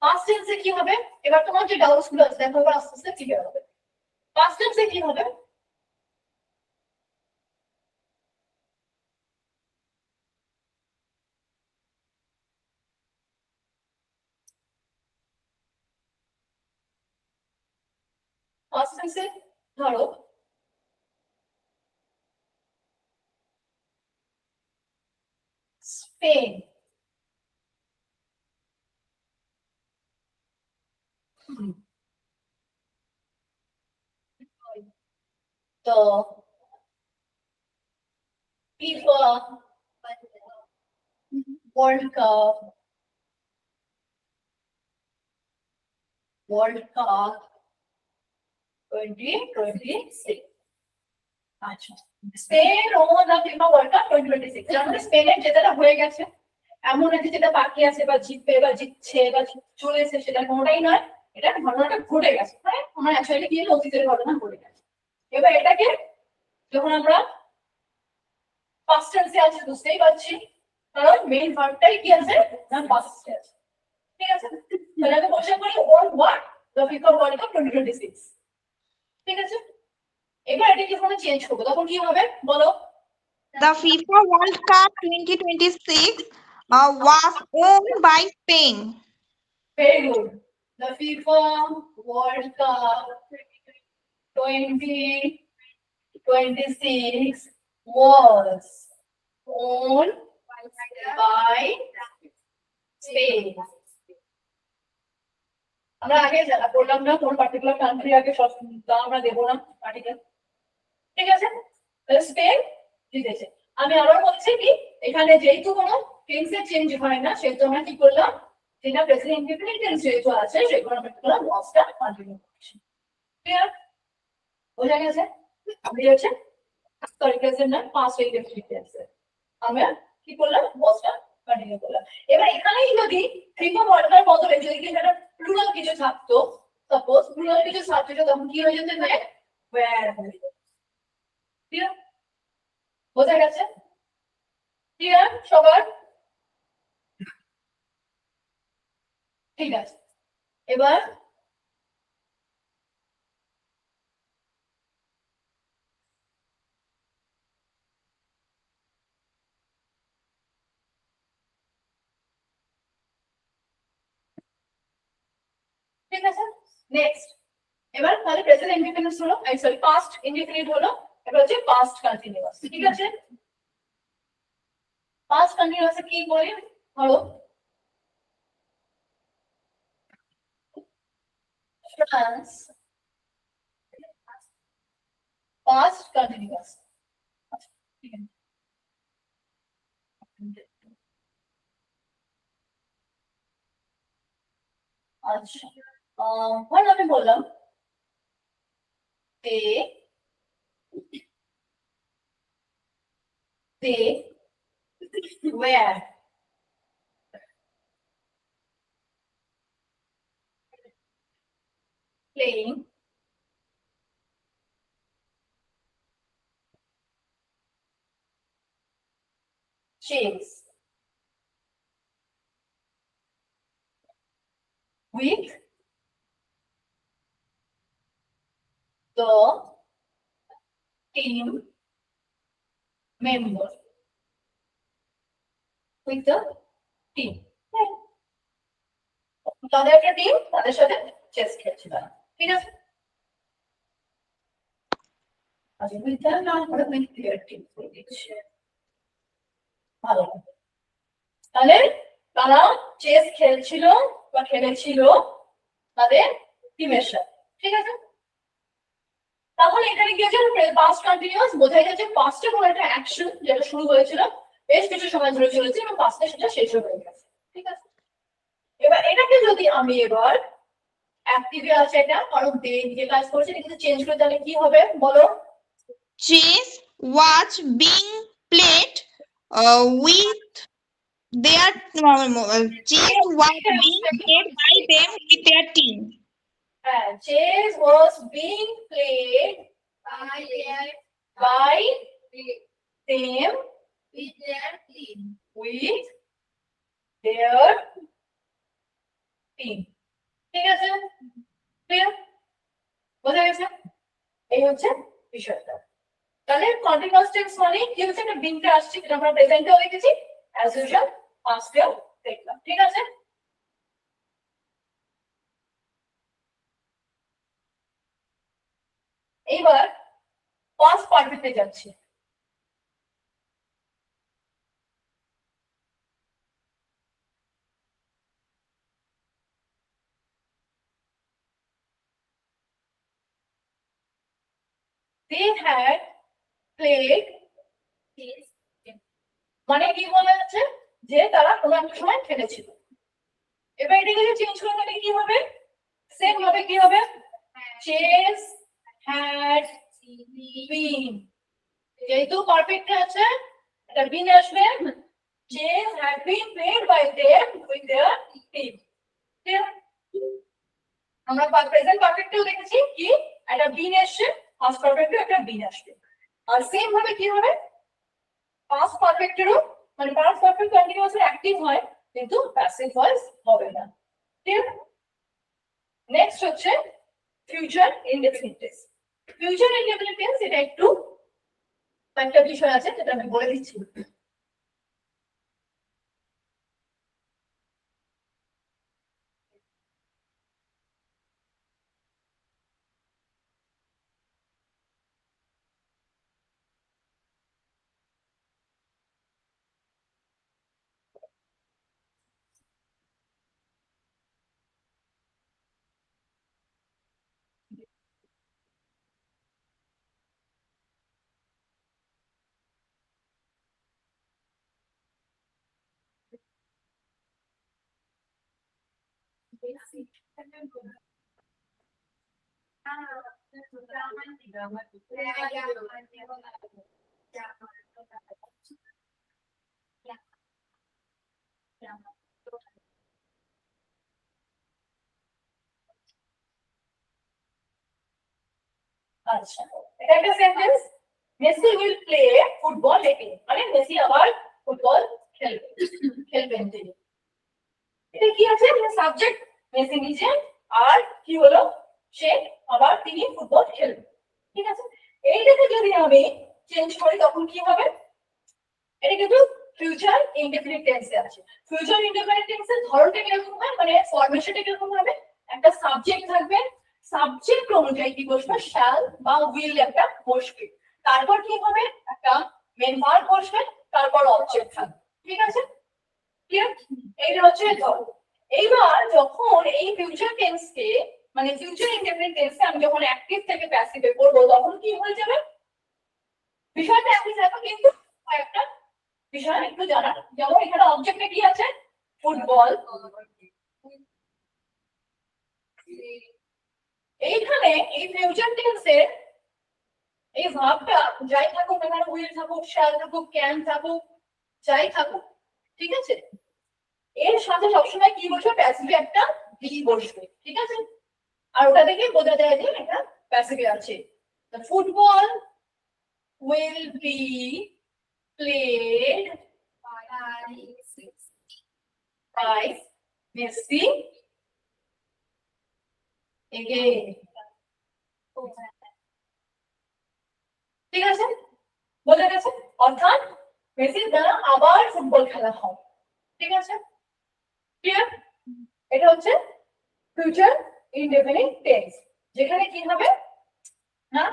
পাস্ট টেন্সে কি হবে, এবার তোমার যে ডাউটস গুলো আছে দেখো এবার আস্তে আস্তে ক্লিয়ার হবে। পাস্ট টেন্সে কি হবে, পাস্ট টেন্সে ধরো স্পেন, তো FIFA World Cup, World Cup 2026। আচ্ছা, স্পেন ও দা ফিফা ওয়ার্ল্ড কাপ 2026, তার মানে স্পেনের জেতাটা হয়ে গেছে, এমন আছে যেটা বাকি আছে বা জিতবে বা জিতছে বা চলেছে, সেটা কোনোটাই নয়, এটা ঘটনাটা ঘটে গেছে, মানে আমরা অ্যাকচুয়ালি কি অতীতের ঘটনা ঘটে গেছে। এবার এটাকে যখন আমরা পাস্ট টেন্সে আছে বুঝতেই পারছি, কারণ মেইন ভার্বটাই কি আছে না পাস্টে আছে। ঠিক আছে, তাহলে আমি কোশ্চেন করি one what the FIFA world cup 2026। ঠিক আছে, এবার এটা যখন চেঞ্জ করব তখন কি হবে বলো, the FIFA World Cup 2026 was won by Spain. very good, the FIFA World Cup 2026 was won by Spain। আমরা আগে যারা বললাম না কোন পার্টিকুলার কান্ট্রি আগে সব তা আমরা দেবো না পার্টিকুলার। ঠিক আছে, তাহলে স্পেন জিতেছে। আমি আবার বলছি কি, এখানে যেহেতু কোনো টেন্সে চেঞ্জ হয় না, সেহেতু আমরা কি করলাম, যেটা প্রেজেন্ট ইনডিফিনিট টেন্স যেহেতু আছে সেগুলো আমরা কি করলাম, ওয়াজটা কন্টিনিউ করছি। ক্লিয়ার? বোঝা গেছে? এই হচ্ছে প্রেজেন্ট না পাস্ট ইনডেফিনিট টেন্সে আমরা কি করলাম বসটা কন্টিনিউ করলাম। এবার এখানেই যদি থ্রিকো মডেলের বদলে যদি কি একটা প্লুরাল কিছু থাকতো, সাপোজ প্লুরাল কিছু থাকতো তখন কি হয়ে যেত না ওয়্যার হয়ে যেত। ক্লিয়ার? বোঝা গেছে? ক্লিয়ার সবার? ঠিক আছে, এবার ঠিক আছে নেক্সট। এবার তাহলে প্রেজেন্ট ইনডিফিনিট হলো, সরি পাস্ট ইনডিফিনিট হলো, এবার হচ্ছে পাস্ট কন্টিনিউয়াস। ঠিক আছে, পাস্ট কন্টিনিউয়াস কি বলি ধরো ট্রান্স পাস্ট কন্টিনিউয়াস। ঠিক আছে, আচ্ছা ধর আমি বললাম they they were playing chess with the team member, with the team তাদের একটা টিম তাদের সাথে চেস খেলছিল। ঠিক আছে, আচ্ছা with them না করে with their team ভালো। তাহলে তারা চেস খেলছিল বা খেলেছিল তাদের টিমের সাথে। ঠিক আছে, তাহলে এখানে কি হচ্ছে পাস্ট কন্টিনিউয়াস, বোঝাই যাচ্ছে পাস্টে কোনো একটা অ্যাকশন যেটা শুরু হয়েছিল বেশ কিছু সময় ধরে চলেছে এবং পাস্টে সেটা শেষ হয়ে গেছে। ঠিক আছে, এবার এটাকে যদি আমি এবার অ্যাক্টিভে আছে এটা কারণ দে নিজে কাজ করছে, কিন্তু চেঞ্জ করে তাহলে কি হবে বলো? Chess was being played with their chess was being played by them with their team. Chess was being played by them with their team. ঠিক আছে, ক্লিয়ার? বোঝা গেছে? এই হচ্ছে বিষয়টা। তাহলে কন্টিনিউয়াস টেন্স মানে কি হচ্ছে একটা বিংটা আসছে, যেটা আমরা প্রেজেন্টেও দেখেছি অ্যাজ ইউজুয়াল পাস্টেও দেখলাম। ঠিক আছে, এইবার পাস্ট পারফেক্টে যাচ্ছি। They had played chess মানে কি বলা যাচ্ছে যে তারা কোনো একটা সময় খেলেছিল। এবার এটাকে যদি চেঞ্জ করে তাহলে কি হবে? সেম হবে, কি হবে? চেস হ্যাড বিন, যেহেতু পারফেক্ট আছে এটা বিন আসবে। Chess had been played by them with their team. আমরা প্রেজেন্ট পারফেক্টেও দেখেছি কি একটা বিন আসছে, পাস্ট পারফেক্টেও একটা বিন আসবে। আর সেম ভাবে কি হবে পাস্ট পারফেক্টেরও, মানে পাস্ট পারফেক্ট কন্টিনিউয়াসলি অ্যাক্টিভ হয় কিন্তু প্যাসিভ ভয়েস হবে না। ঠিক, নেক্সট হচ্ছে future indefinite tense. Future indefinite tense এটা একটু একটা বিষয় আছে যেটা আমি বলে দিচ্ছি। আচ্ছা, এটা একটা sentence. Messi will play football again, মানে মেসি আবার ফুটবল খেলবে, খেলবেন তিনি। এটা কি আছে? সাবজেক্ট মেসি নিজে, আর কি হলো, সে আবার তিনি ফুটবল খেলবেন। ঠিক আছে, এইটাকে যদি আমি চেঞ্জ করি তখন কি হবে? এটা কিন্তু ফিউচার ইনডেফিনিট টেন্সে আছে। ফিউচার ইনডেফিনিট টেন্সের ধরনটা কিরকম হয়, মানে ফরমেশনটা কিরকম হবে? একটা সাবজেক্ট থাকবে, সাবজেক্ট অনুযায়ী কি বসবে? শ্যাল বা উইল একটা বসবে, তারপর কি হবে? একটা মেন ভার্ব বসবে, তারপর অবজেক্ট থাকবে। ঠিক আছে, ক্লিয়ার? এইটা হচ্ছে ধরন। এইবার যখন এই ফিউচার টেন্সকে, মানে ফিউচার ইনডেফিনিট টেন্সে আমি যখন অ্যাক্টিভ থেকে প্যাসিভে করব তখন কি হয়ে যাবে? বিষয়টা একই থাকবে, কিন্তু একটা বিষয় একটু জানা, যেমন এখানে অবজেক্টে কি আছে? ফুটবল। এইখানে এই ফিউচার টেন্সে এই ভার্বটা যাই থাকুক, এখানে উইল থাকুক, শ্যাল থাকুক, ক্যান থাকুক, যাই থাকুক, ঠিক আছে, এর সাথে সবসময় কি বসবে? প্যাসিভে একটা বি বসবে। ঠিক আছে, আর ওটা দেখে বোঝা যায় যে এটা প্যাসিভে আছে। Football will be played by Messi again. ঠিক আছে, বোঝা গেছে? অর্থাৎ মেসির দ্বারা আবার ফুটবল খেলা হবে। ঠিক আছে, ক্লিয়ার? এটা হচ্ছে ফিউচার ইনডেফিনিট টেন্স, যেখানে কি হবে না,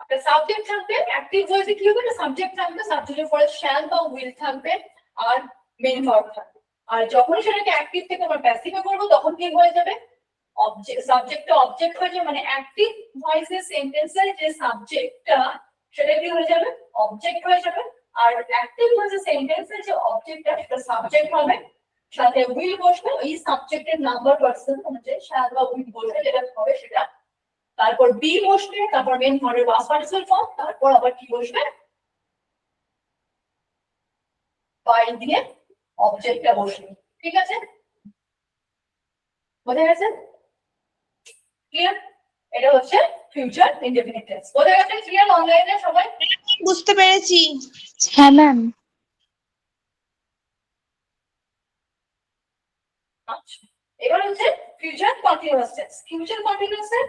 একটা সাবজেক্ট থাকবে, অ্যাক্টিভ ভয়েসে কি হবে? সাবজেক্ট থাকবে, সাবজেক্টের পরে শ্যাল বা উইল থাকবে, আর মেইন ভার্ব থাকবে। আর যখন সেটাকে অ্যাক্টিভ থেকে আমরা প্যাসিভে করব তখন কি হয়ে যাবে? অবজেক্ট, সাবজেক্টটা অবজেক্ট হয়ে যাবে, মানে অ্যাক্টিভ ভয়েসের সেন্টেন্সের যে সাবজেক্টটা সেটা কি হয়ে যাবে? অবজেক্ট হয়ে যাবে। আর অ্যাক্টিভ ভয়েসের সেন্টেন্সের যে অবজেক্টটা সেটা সাবজেক্ট হবে, সাথে উইল বসবে, ওই সাবজেক্টের নাম্বার পার্সন অনুযায়ী শ্যাল বা উইল বসবে, যেটা হবে সেটা। তারপর বি বসবে, তারপর মেন ভার্বের পাস্ট পার্টিসিপল ফর্ম, তারপর আবার কি বসবে? বাই দিয়ে অবজেক্টটা বসবে। ঠিক আছে, বোঝা গেছে? ক্লিয়ার? এটা হচ্ছে ফিউচার ইনডেফিনিট টেন্স। বোঝা গেছে? ক্লিয়ার অনলাইনে সবাই? বুঝতে পেরেছি। হ্যাঁ ম্যাম। আচ্ছা, এবার হচ্ছে future continuous tense. Future continuous এর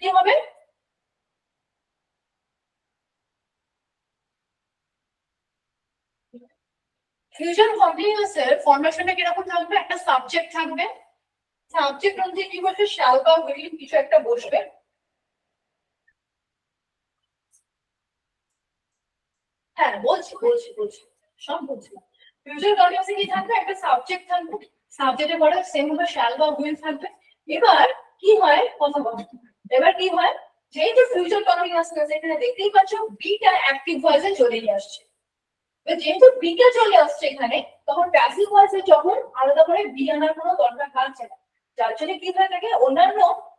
কি হবে? ফিউচার কন্টিনিউয়াস এর ফরমেশনটা কিরকম থাকবে? একটা সাবজেক্ট থাকবে, সাবজেক্ট অনুযায়ী কি বসবে? শ্যাল বা উইল কিছু একটা বসবে। হ্যাঁ, বলছি বলছি বলছি সব বলছি। ফিউচার কন্টিনিউয়াসে কি থাকবে? একটা সাবজেক্ট থাকবে, সাবজেক্টের পরে সেম ভাবে শ্যাল বা উইল থাকবে। এবার কি হয়, কথা বল, এবার কি হয়, যেহেতু ফিউচার কন্টিনিউয়াস এখানে দেখতেই পাচ্ছ বিটা অ্যাক্টিভ ভয়েসে চলেই আসছে। যেহেতু বিটা চলে আসছে এখানে, তখন প্যাসিভ ভয়েসে যখন আলাদা করে বি আনার কোনো দরকার থাকছে না, যার জন্য কি হয়ে থাকে, অন্যান্য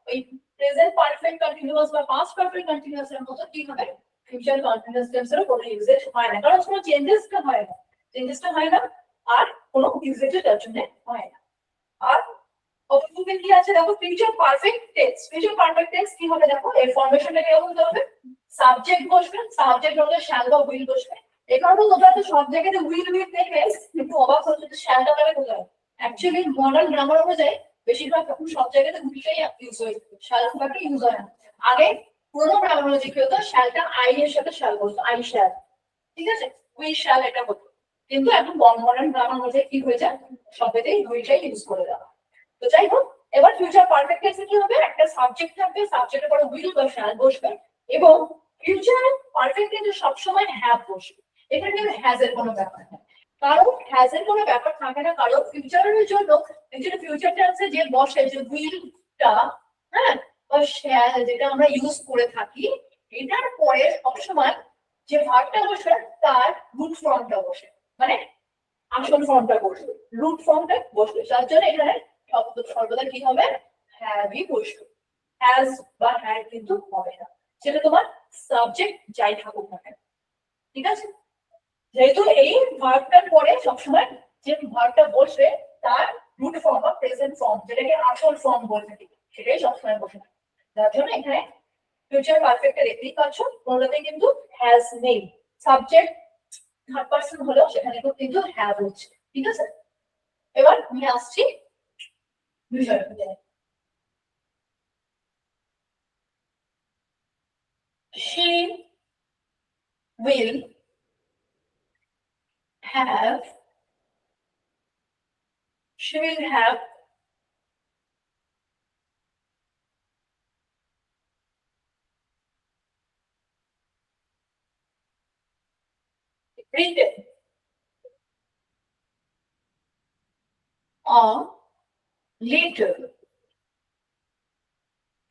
ওই প্রেজেন্ট পারফেক্ট কন্টিনিউয়াস বা পাস্ট পারফেক্ট কন্টিনিউয়াস এর মতো কি হবে, ফিউচার কন্টিনিউয়াস টেন্সের কোনো ইউজেজ হয় না, কারণ কোনো চেঞ্জেসটা হয় না, চেঞ্জেসটা হয় না, আর কোনো ইউজেজও তার জন্য হয় না। আর অপরদিকে কি আছে দেখো, future perfect tense. Future perfect tense কি হবে দেখো, এর ফরমেশনটা কিরকম হবে? সাবজেক্ট বসবে, সাবজেক্ট হলে শ্যাল বা উইল বসবে। এই কারণে তোমরা তো সব জায়গাতে উইল উইল দেখে কিন্তু অবাক হচ্ছে যে শ্যালটা পাবে কোথায়। অ্যাকচুয়ালি মডার্ন গ্রামার অনুযায়ী বেশিরভাগ এখন সব জায়গাতে উইলটাই ইউজ হয়ে থাকে, শ্যাল খুব একটা ইউজ হয় না। আগে পুরোনো গ্রামার অনুযায়ী কি হতো, শ্যালটা আই এর সাথে শ্যাল বলতো, আই শ্যাল, ঠিক আছে, উই শ্যাল এটা হতো। কিন্তু এখন মডার্ন গ্রামার অনুযায়ী কি হয়ে যায়, সবেতেই উইলটাই ইউজ করে দেওয়া। তো যাই হোক, এবার ফিউচার পারফেক্ট টেন্সে কি হবে, একটা সাবজেক্ট থাকবে, সাবজেক্টের পরে উইল বা শ্যাল বসবে, এবং ফিউচার পারফেক্ট টেন্সে সবসময় হ্যাভ বসবে। এখানে কিন্তু হ্যাজ এর কোনো ব্যাপার নেই, কারণ হ্যাজ এর কোনো ব্যাপার থাকে না, কারণ ফিউচারের জন্য ফিউচার টেন্সে যে বসে, যে উইলটা, হ্যাঁ, বা শ্যাল যেটা আমরা ইউজ করে থাকি, এটার পরে সবসময় যে ভার্বটা বসে তার রুট ফর্মটা বসে, মানে আসল ফর্মটা বসবে, রুট ফর্মটা বসবে, যার জন্য এখানে শব্দ সর্বদা কি হবে, হ্যাভই বসবে। হ্যাজ বা হ্যাড কিন্তু হবে না, সেটা তোমার সাবজেক্ট যাই থাকুক না কেন। ঠিক আছে, যেহেতু এই ভার্বটার পরে সবসময় যে ভার্বটা বসবে তার রুট ফর্ম বা প্রেজেন্ট ফর্ম, যেটাকে আসল ফর্ম বলে থাকি, সেটাই সবসময় বসে থাকে। যার জন্য এখানে ফিউচার পারফেক্টে দেখতেই পাচ্ছ কোনটাতে কিন্তু হ্যাজ নেই, সাবজেক্ট থার্ড পারসন হলেও সেখানে কিন্তু হ্যাভ হচ্ছে। ঠিক আছে, এবার আমি আসছি বিষয়টা। She will have, she will have written a letter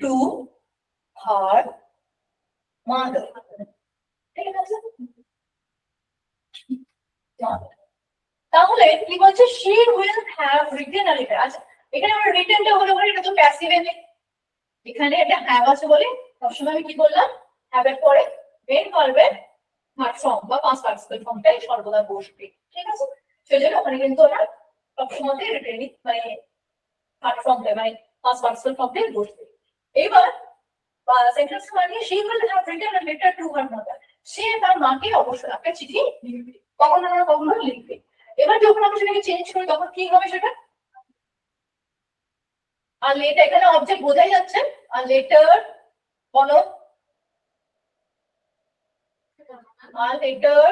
to her mother. ঠিক আছে, তাহলে কি বলছে, she will have written a letter। আচ্ছা, এখানে আমার রিটেনটা হলো বলে এটা তো প্যাসিভ এ নেই, এখানে এটা হ্যাভ আছে বলে সবসময় আমি কি বললাম, হ্যাভ এর পরে মেন ভার্বের থার্ড ফর্ম বা পাস্ট পার্টিসিপল ফর্মটাই সর্বদা বসবে। ঠিক আছে, সেজন্য ওখানে কিন্তু আমার সবসময় রিটেনিং মানে থার্ড ফর্মটা মানে পাস্ট পার্টিসিপল ফর্মটাই বসবে। এবার সেন্টেন্স মানে she will have written a letter to her mother, সে তার মাকে অবশ্যই একটা চিঠি লিখবে, কখনো না কখনো লিখবে। এবার যখন আমরা সেটাকে চেঞ্জ করি তখন কি হবে সেটা, আর লেটার এখানে অবজেক্ট বোঝাই যাচ্ছে, আর লেটার বলো, আর letter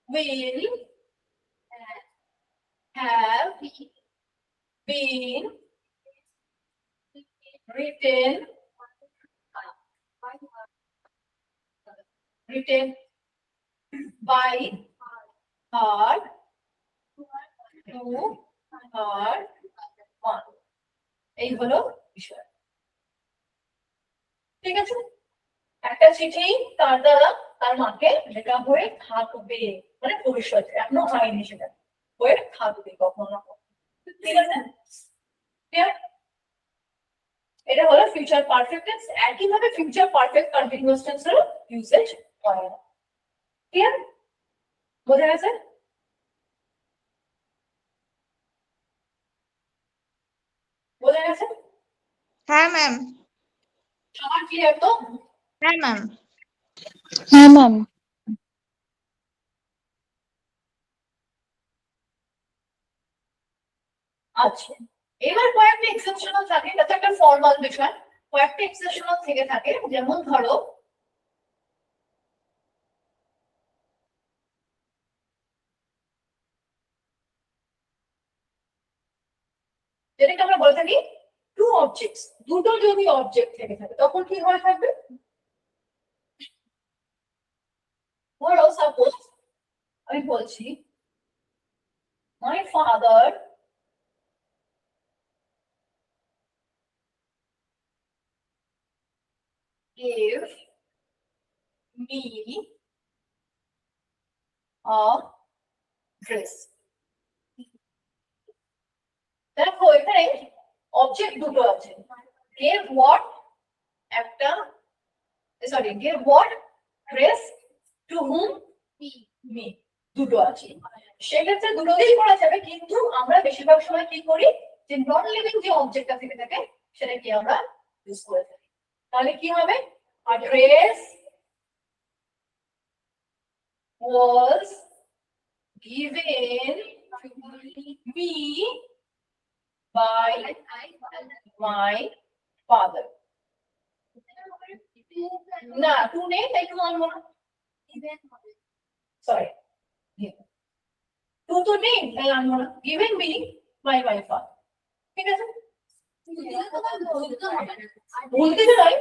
will have been written by her to her mother। এই হলো বিষয়। ঠিক আছে, একটা চিঠি তার দ্বারা তার মাকে লেখা হয়ে থাকবে, মানে ভবিষ্যতে, এখনো হয়নি, সেটা হয়ে থাকবে কখনো না কখনো। ঠিক আছে, এটা হলো ফিউচার পারফেক্ট টেন্স। একইভাবে ফিউচার পারফেক্ট কন্টিনিউয়াস টেন্সের ইউজেজ হয় না। ক্লিয়ার, বোঝা গেছে? বোঝা গেছে? হ্যাঁ ম্যাম। সবার ক্লিয়ার তো? হ্যাঁ ম্যাম। হ্যাঁ ম্যাম। আচ্ছা, এবার কয়েকটা এক্সেপশনাল থাকে, এটা একটা ফর্মাল বিষয়। কয়েকটা এক্সেপশনাল থেকে থাকে, যেমন ধরো যেটাকে আমরা বলে থাকি টু অবজেক্টস, দুটো যদি অবজেক্ট থেকে থাকে তখন কি হয়ে থাকবে, ধরো সাপোজ আমি বলছি my father gave me a dress। দেখো এখানে অবজেক্ট দুটো আছে, gave what একটা, sorry gave what dress to whom, me, দুটো আছে। সেক্ষেত্রে দুটোতেই করা যাবে, কিন্তু আমরা বেশিরভাগ সময় কি করি, যে নন লিভিং যে অবজেক্টটা থেকে থাকে সেটা কি আমরা ইউজ করে থাকি। তাহলে কি হবে, a dress was given me by my father। না টু নেই তাই টু আনবো না, সরি টু তো নেই তাই আনবো না, given me by my father। ঠিক আছে, বলতে তো নয়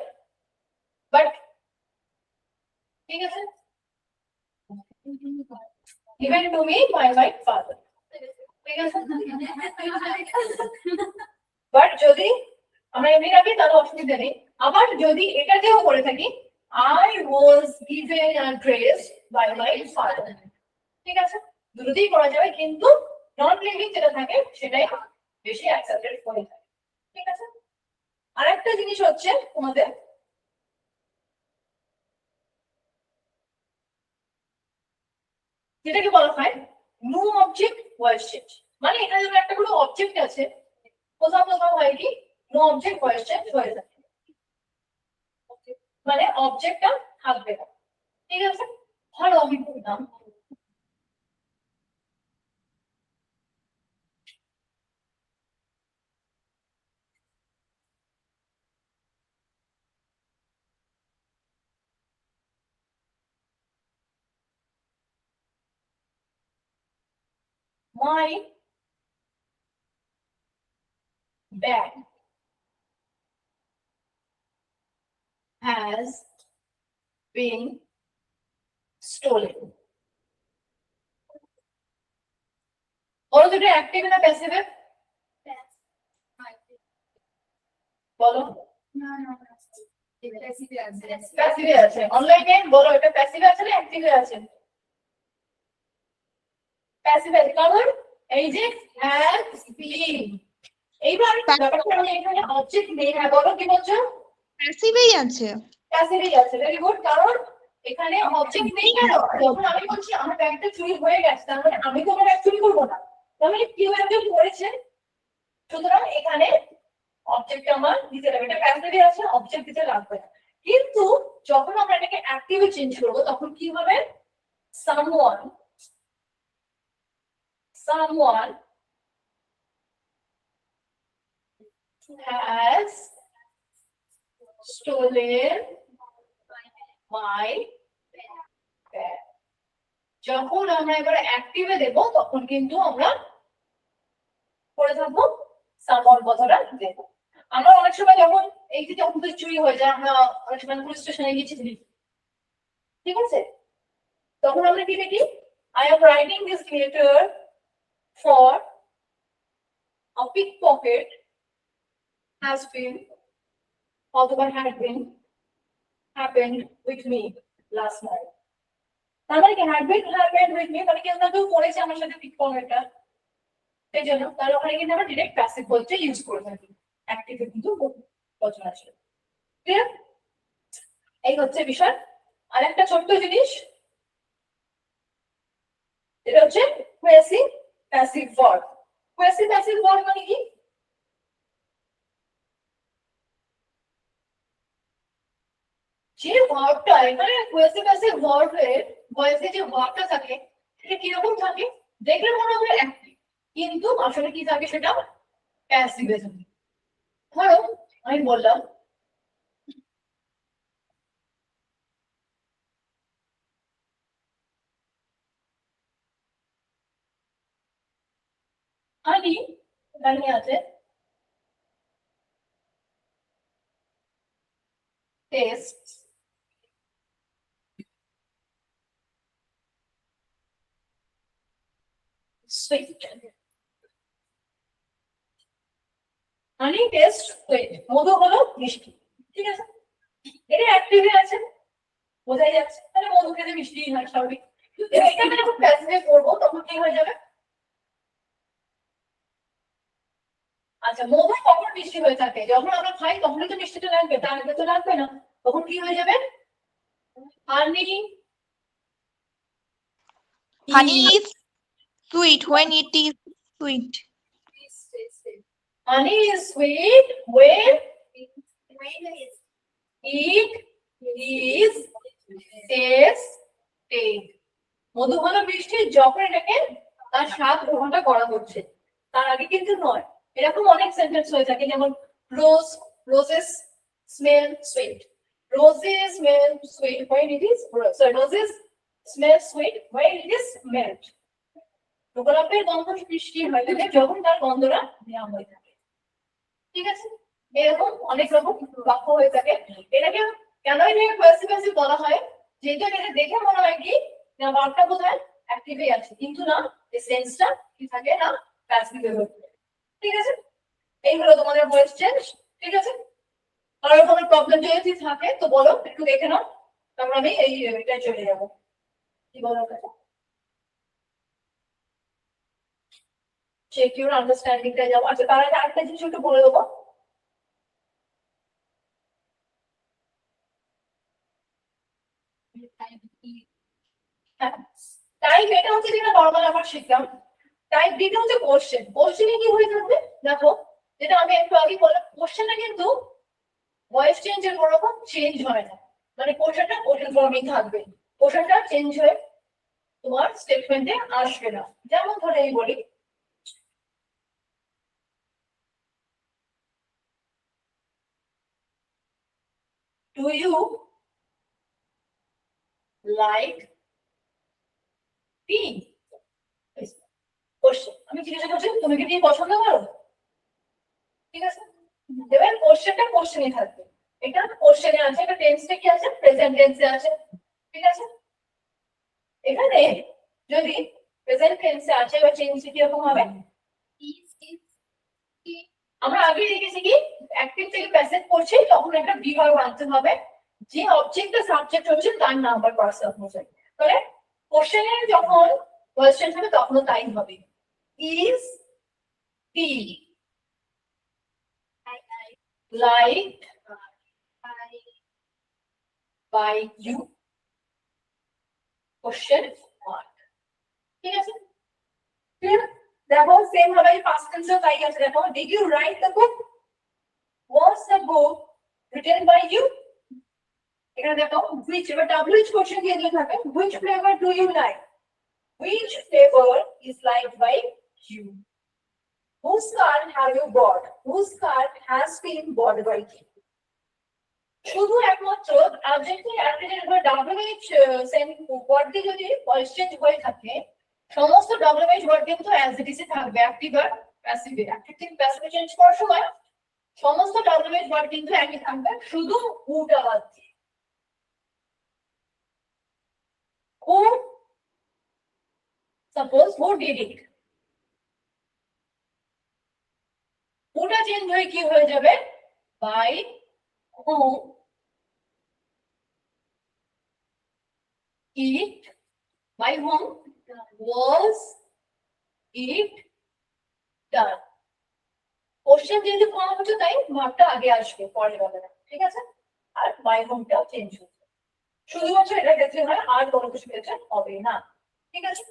বাট ঠিক আছে, given to me by my father। ঠিক আছে, বাট যদি আমরা এমনি রাখি তাহলে অসুবিধা নেই। আবার যদি এটাতেও করে থাকি I was given a dress by my father, ঠিক আছে, দুটোতেই করা যাবে, কিন্তু নট লিভিং যেটা থাকে সেটাই বেশি অ্যাকসেপ্টেড হয়ে থাকে। ঠিক আছে, আরেকটা জিনিস হচ্ছে তোমাদের যেটাকে বলা হয় নো অবজেক্ট ভয়েস চেঞ্জ। মানে এখানে যখন একটা কোনো অবজেক্ট আছে, কোথাও কোথাও হয় কি নো অবজেক্ট ভয়েস চেঞ্জ হয়ে যায়, মানে অবজেক্টটা থাকবে না। ঠিক আছে, ধরো আমি বললাম my bag has been stolen. বলো তো এটা অ্যাক্টিভ না প্যাসিভ? বলো। প্যাসিভে আছে। অনলাইনে বলো এটা প্যাসিভে আছে না অ্যাক্টিভে আছে? প্যাসিভে আছে, কারণ এই যে হ্যাজ বিন। এইবার ব্যাপারটা হলো এখানে অবজেক্ট নেই। হ্যাঁ বলো কি বলছো? প্যাসিভেই আছে। প্যাসিভেই আছে, ভেরি গুড। কারণ এখানে অবজেক্ট নেই কেন? যখন আমি বলছি আমার ব্যাগটা চুরি হয়ে গেছে, তার মানে আমি তো আমার ব্যাগ চুরি করবো না, তার মানে কেউ একজন করেছে। সুতরাং এখানে অবজেক্ট আমার দিতে লাগবে, এটা প্যাসিভে আছে, অবজেক্ট দিতে লাগবে না। কিন্তু যখন আমরা এটাকে অ্যাক্টিভে চেঞ্জ করবো তখন কি হবে? someone has stolen my bag. যখন আমরা এবারে অ্যাক্টিভে দেব তখন কিন্তু আমরা করে থাকবো someone কথাটা দেব। আমরা অনেক সময় যখন এই যে যখন চুরি হয়ে যায়, আমরা অনেক সময় পুলিশ স্টেশনে গিয়েছি, ঠিক আছে, তখন আমরা কি লিখি? I am writing this letter for a pickpocket has been অথবা had been happened with me last night. তার মানে কি had been happened with me, মানে কেউ না কেউ করেছে আমার সাথে পিকপকেটটা। সেই জন্য তাহলে ওখানে কিন্তু আমরা ডিরেক্ট প্যাসিভ বলতে ইউজ করে থাকি, অ্যাক্টিভে কিন্তু বচন আছে। ক্লিয়ার? এই হচ্ছে বিষয়। আর একটা ছোট্ট জিনিস, এটা হচ্ছে passive passive verb. Passive passive verb মানে কি? যে ভার্বটা এখানে প্যাসিভ প্যাসিভ ভার্বের ভয়েসে যে ভার্বটা থাকে সেটা কিরকম থাকে? দেখলে মনে হবে অ্যাক্টিভ, কিন্তু আসলে কি থাকে সেটা প্যাসিভে থাকে। ধরো আমি বললাম আমি, এখানে আছে taste sweet. Honey taste sweet, মধু হলো মিষ্টি। ঠিক আছে, এটা অ্যাক্টিভে আছে, বোঝাই যাচ্ছে। তাহলে মধু খেতে মিষ্টি হয় স্বাভাবিক। এটা আমি যখন প্যাসিভে করবো তখন কি হয়ে যাবে? আচ্ছা, মধু কখন মিষ্টি হয়ে থাকে? যখন আমরা খাই তখনই তো মিষ্টিটা লাগবে, তার আগে তো লাগবে না। তখন কি হয়ে যাবে? হানি Honey is sweet when it is sweet. Honey is sweet when it is tasted. মধু হলো মিষ্টি যখন এটাকে তার স্বাদ গ্রহণটা করা হচ্ছে, তার আগে কিন্তু নয়। এরকম অনেক সেন্টেন্স হয়ে থাকে, যেমন roses smell sweet. Roses smell sweet when it is roses smell sweet when it is smelled. গোলাপের গন্ধ মিষ্টি হয় যখন তার গন্ধটা নেওয়া হয়ে থাকে। ঠিক আছে, এরকম অনেক রকম বাক্য হয়ে থাকে। এটাকে কেন এটাকে প্যাসিভ প্যাসিভ বলা হয়? যেহেতু এটা দেখে মনে হয় কি না ভার্বটা বোধহয় অ্যাক্টিভে আছে, কিন্তু না, এই সেন্সটা কি থাকে না প্যাসিভে থাকে। ঠিক আছে, এইগুলো তোমাদের ভয়েস চেঞ্জ। ঠিক আছে, আর কোনো প্রবলেম যদি থাকে তো বলো, একটু দেখে নাও, তারপর আমি এটা চলে যাবো। কি বলো? চেক ইউর আন্ডারস্ট্যান্ডিংটা যাবো। আচ্ছা, তার আগে আরেকটা জিনিস একটু বলে দেবো। টাইপ এটা হচ্ছে যেটা নরমাল আমরা শিখলাম। টাইপ বিটা হচ্ছে কোশ্চেন। কোশ্চেনে কি হয়ে থাকবে দেখো, যেটা আমি একটু আগে বললাম, কোশ্চেনে কিন্তু ভয়েস চেঞ্জের কোনো রকম চেঞ্জ হয় না, মানে কোশ্চেনটা কোশ্চেন ফর্মেই থাকবে, কোশ্চেনটা চেঞ্জ হয়ে তোমার স্টেটমেন্টে আসবে না। যেমন ধরে এই বলি, do you like tea? Question আমি জিজ্ঞাসা করছি তুমি কি টি পছন্দ করো, ঠিক আছে, এবার কোশ্চেনটা কোশ্চেনই থাকবে, এটা কোশ্চেনে আছে, এটা টেন্সটা কি আছে, প্রেজেন্ট টেন্সে আছে, ঠিক আছে। এখানে যদি প্রেজেন্ট টেন্সে আছে বা চেঞ্জ কি রকম হবে, আমরা আগে দেখেছি কি অ্যাক্টিভ থেকে প্যাসিভ করছি তখন একটা বিভাগ আনতে হবে, যে অবজেক্ট বা সাবজেক্ট হচ্ছে তার নাম্বার পার্সন অনুযায়ী। তাহলে কোশ্চেনে যখন কোশ্চেন হবে তখনও তাই হবে, is tea like by you, question mark, ঠিক আছে। ক্লিয়ার? দেখো সেম ভাবে পাস্ট টেন্সে তাই আছে, দেখো did you write the book, was the book written by you? এখানে দেখো which, এবার WH কোশ্চেন দিয়ে দিয়ে থাকে, which flavor do you like? Which flavor is liked by you? Whose car have you bought? Whose car has been bought by you? শুধু একমাত্র objective adjective এর WH same word দিয়ে যদি voice change হয়ে থাকে, সমস্ত WH ওয়ার্ড কিন্তু as it is থাকবে, অ্যাক্টিভ আর প্যাসিভ। অ্যাক্টিভ প্যাসিভ চেঞ্জ করার সময় সমস্ত WH ওয়ার্ড কিন্তু একই থাকবে, শুধু হুটা বাদ দিয়ে। Who, suppose who did it, হুটা চেঞ্জ হয়ে কি হয়ে যাবে, by whom it, by whom was it done? Question যেহেতু ফর্ম হচ্ছে তাই ভাবটা আগে আসবে, পরে হবে না, ঠিক আছে। আর বাই হোমটা চেঞ্জ হচ্ছে, শুধুমাত্র এটা ক্ষেত্রে হয়, আর কোনো কিছু ক্ষেত্রে হবে না, ঠিক আছে।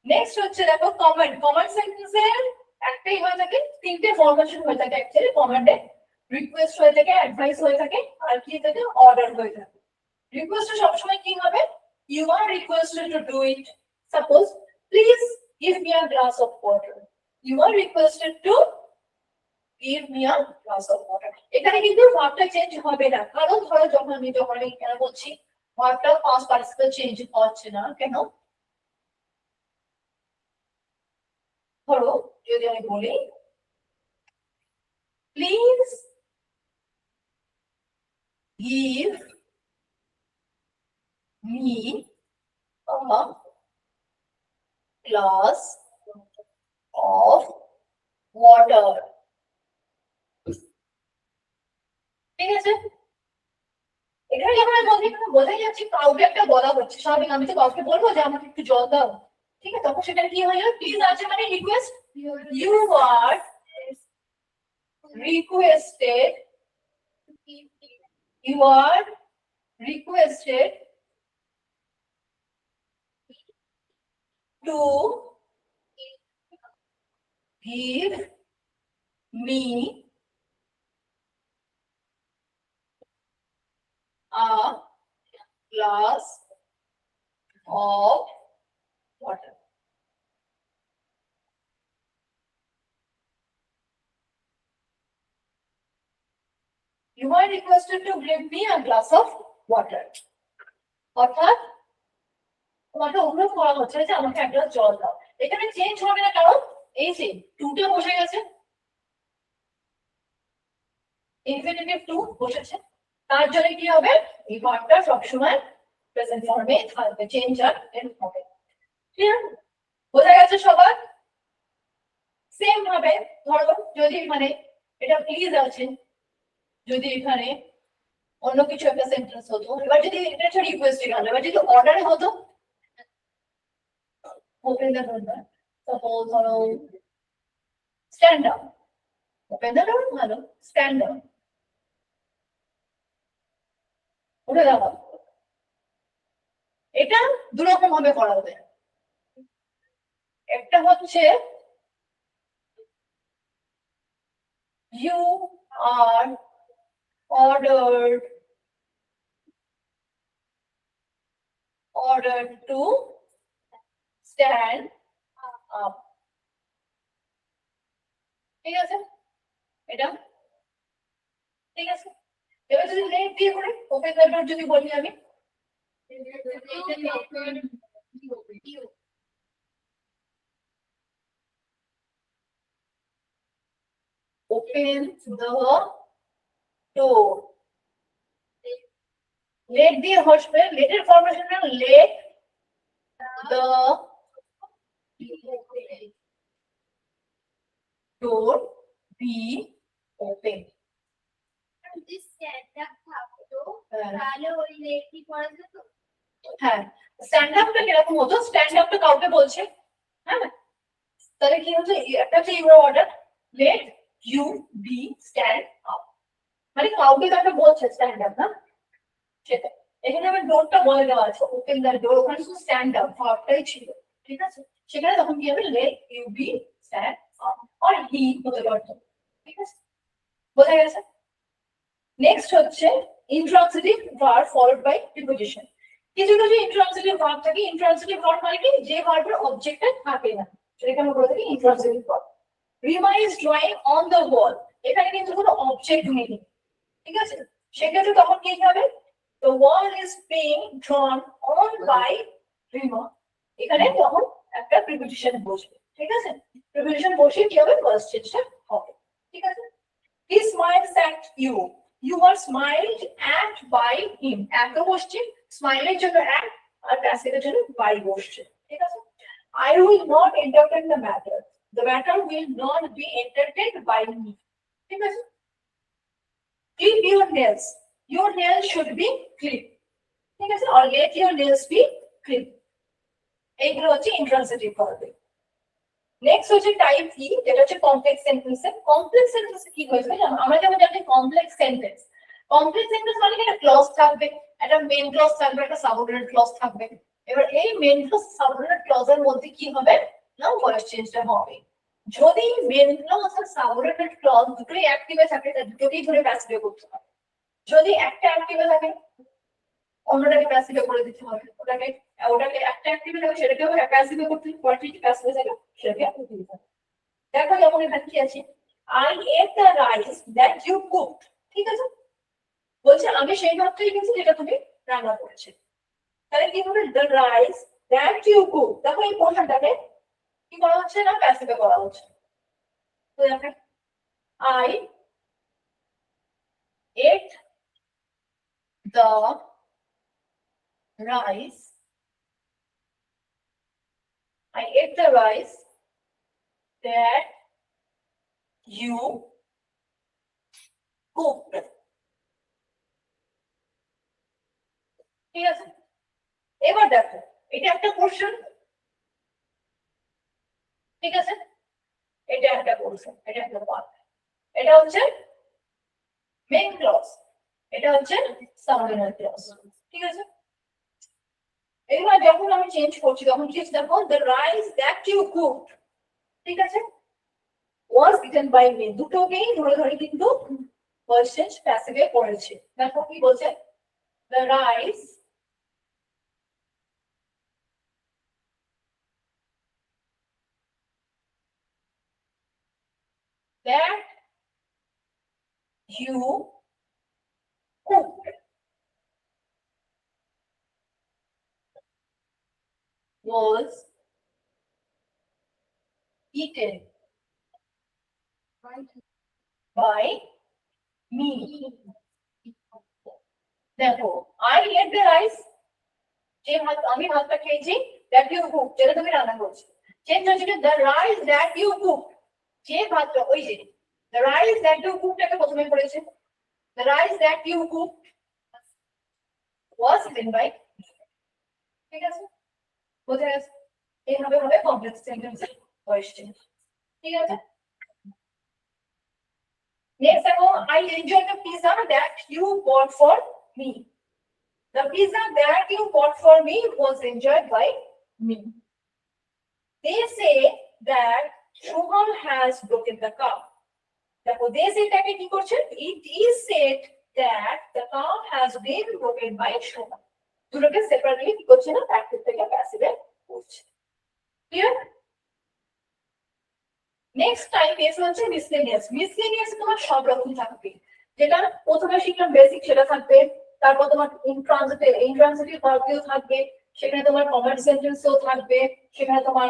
নেক্সট হচ্ছে দেখো কমেন্ট। কমেন্ট সেন্টেন্সের একটাই হয়ে থাকে, তিনটে ফরমেশন হয়ে থাকে অ্যাকচুয়ালি কমেন্টে, রিকোয়েস্ট হয়ে থাকে, অ্যাডভাইস হয়ে থাকে, আর কি থাকে, অর্ডার হয়ে থাকে। রিকোয়েস্টে সবসময় কি হবে, you are requested to do it, suppose please give me a glass of water, you are requested to give me a glass of water। এখানে কিন্তু ভার্বটা চেঞ্জ হবে না, কারণ ধরো যখন আমি এখানে বলছি ভার্বটা পাস্ট পার্টিসিপল চেঞ্জ হচ্ছে না কেন, ধরো যদি আমি বলি please give me a glass of water, ঠিক আছে। এখানে যখন আমি বলছি এখানে বোঝাই যাচ্ছে কাউকে একটা বলা হচ্ছে, স্বাভাবিক আমি তো কাউকে বলবো যে আমাকে একটু জল দাও, ঠিক আছে, তখন সেটা কি হয়ে যাবে, প্লিজ আছে মানে request, you are requested, you are requested to give me a glass of water। You are requested to give me a glass of water, অর্থাৎ তোমাকে অনুরোধ করা হচ্ছে যে আমাকে এক গ্লাস জল দাও। এখানে চেঞ্জ হবে না কারণ এই যে টুটা বসে গেছে, ইনফিনিটিভ টু বসেছে, তার জন্য কি হবে, এই ভার্বটা সবসময় প্রেজেন্ট ফর্মে থাকবে, চেঞ্জ আর হবে। ক্লিয়ার? বোঝা গেছে সবার? সেম ভাবে ধরো যদি এখানে এটা প্লিজ আছে, যদি এখানে অন্য কিছু একটা সেন্টেন্স হতো, এবার যদি এটা একটা রিকোয়েস্ট গেল, এবার যদি অর্ডারে হতো, ওপেন দ্য ডোর, সাপোজ ধরো stand up, open the door ভালো, স্ট্যান্ড আপ, উঠে দাঁড়াও, stand up, open the door, stand up, stand up, open the door, ভালো, স্ট্যান্ড আপ, উঠে দাঁড়াও, stand up, open the door, ভালো, stand up, open the door, ভালো, stand up, open the door, ভালো, stand up. এটা দুরকম ভাবে করা হবে। একটা হচ্ছে you are ordered to stand up, ঠিক আছে? এটা ঠিক আছে। এবার যদি লেট দিয়ে করে ওপেন দ্য ডোর যদি বলি আমি, open the door, লেট দিয়ে বসবে, লেটের ফরমেশন না, let the door be open। হ্যাঁ, স্ট্যান্ড আপটা কিরকম হতো? স্ট্যান্ড আপটা কাউকে বলছে, হ্যাঁ, তাহলে কি হচ্ছে? একটা হচ্ছে your order, let you be stand up, মানে কাউকে তো একটা বলছে স্ট্যান্ড আপ, না? সেটা এখানে আমার ডোরটা বলে দেওয়া আছে, ওপেন দ্য ডোর, ওখানে শুধু স্ট্যান্ড আপ ভার্বটাই ছিল, ঠিক আছে? সেখানে তখন কি হবে? Let you be stand up, আর হি হতে পারতো, ঠিক আছে? বোঝা গেছে? নেক্সট হচ্ছে intransitive verb followed by preposition. কিছু কিছু ইন্ট্রান্সিটিভ ভার্ব থাকে, ইন্ট্রান্সিটিভ ভার্ব মানে কি? যে ভার্বের অবজেক্টটা থাকে না, সেটাকে আমরা বলে থাকি intransitive verb. Rima is drawing on the wall, এখানে কিন্তু কোনো অবজেক্ট নেই, ঠিক আছে? সেক্ষেত্রে তখন কি হবে? The wall is being drawn on by Rima, এখানে তখন একটা প্রিপোজিশন বসবে, ঠিক আছে? প্রিপোজিশন বসে কি হবে? ফার্স্ট চেঞ্জটা হবে, ঠিক আছে? He smiles at you, you are smiled at by him, এত বসছে, স্মাইলের জন্য at আর প্যাসিভের জন্য by বসছে, ঠিক আছে? I will not entertain the matter, the matter will not be entertained by me, ঠিক আছে? Clip your nails, your nails should be clipped, ঠিক আছে? or let your nails be clipped, এইগুলো হচ্ছে ইন্ট্রান্সিটিভ ভার্ব। নেক্সট হচ্ছে type ই, যেটা হচ্ছে complex sentence. Complex sentence কি হয়েছে জানো? আমরা যেমন জানি কমপ্লেক্স সেন্টেন্স, কমপ্লেক্স সেন্টেন্স মানে একটা ক্লজ থাকবে, একটা মেইন ক্লজ থাকবে, একটা সাবঅর্ডিনেট ক্লজ থাকবে। এবার এই মেইন ক্লজ সাবঅর্ডিনেট ক্লজের মধ্যে কি হবে না? ভয়েস চেঞ্জটা হবে। যদি মেইন ক্লজ আর সাবঅর্ডিনেট ক্লজ দুটোই অ্যাক্টিভে থাকে, তাহলে দুটোকেই ধরে প্যাসিভে করতে হবে। যদি একটা অ্যাক্টিভে থাকে, অন্যটাকে প্যাসিভে করে দিতে হবে। ওটাকে একটা অ্যাক্টিভে থাকে, সেটাকে প্যাসিভে করতে হবে, পরটি প্যাসিভে থাকে সেটাকে অ্যাক্টিভে দিতে হবে। দেখো যেমন এখানে কি আছে, I ate the rice that you cooked, ঠিক আছে? বলছে আমি সেই ভাতটাই খেয়েছি যেটা তুমি রান্না করেছো। তাহলে কি হবে? The rice that you cooked, দেখো এই পোর্শনটাকে কি করা হচ্ছে না? প্যাসিভে করা হচ্ছে। তো দেখো I ate the rice, I ate the rice that you cooked, ঠিক আছে? এবার দেখো এটা একটা পোর্শন, ঠিক আছে? এটা একটা পোর্শন, এটা একটা পার্ট, এটা হচ্ছে মেইন ক্লজ, এটা হচ্ছে সাবঅর্ডিনেট ক্লজ, ঠিক আছে? এবার যখন আমি চেঞ্জ করছি তখন কি হচ্ছে দেখো, the rice that you cooked, ঠিক আছে, was eaten by me, দুটোকেই ধরে ধরে কিন্তু ভয়েস চেঞ্জ প্যাসিভে করেছে। দেখো কি বলছে, the rice that you cooked was eaten by me, দেখো I ate the rice, যে ভাত আমি ভাতটা খেয়েছি, that you cooked, যেটা তুমি রান্না করছো। চেঞ্জ হচ্ছে the rice that you cooked, যে ভাতটা, ওই যে the rice that you cooked টাকে প্রথমে পড়েছে, the rice that you cooked was eaten by, ঠিক আছে? বোঝা গেছে? এইভাবে হবে কমপ্লেক্স সেন্টেন্সের ভয়েস চেঞ্জ, ঠিক আছে? নেক্সট দেখো, I enjoyed the pizza that you bought for me, The pizza that you bought for me was enjoyed by me. They say that Shubham has broken the cup. দেখো they say টাকে কি করছে? It is said that the cup has been broken by Shubham. দুটোকে separately কি করছে না? Active থেকে প্যাসিভে করছে। ক্লিয়ার? নেক্সট টাইপ এসে হচ্ছে মিসলেনিয়াস। মিসলেনিয়াস তোমার সব রকম থাকবে। যেটা প্রথমে শিখলাম বেসিক সেটা থাকবে, তারপর তোমার ইন্ট্রান্সিটিভ ভার্বও থাকবে, সেখানে তোমার কমান্ড সেন্টেন্সও থাকবে, সেখানে তোমার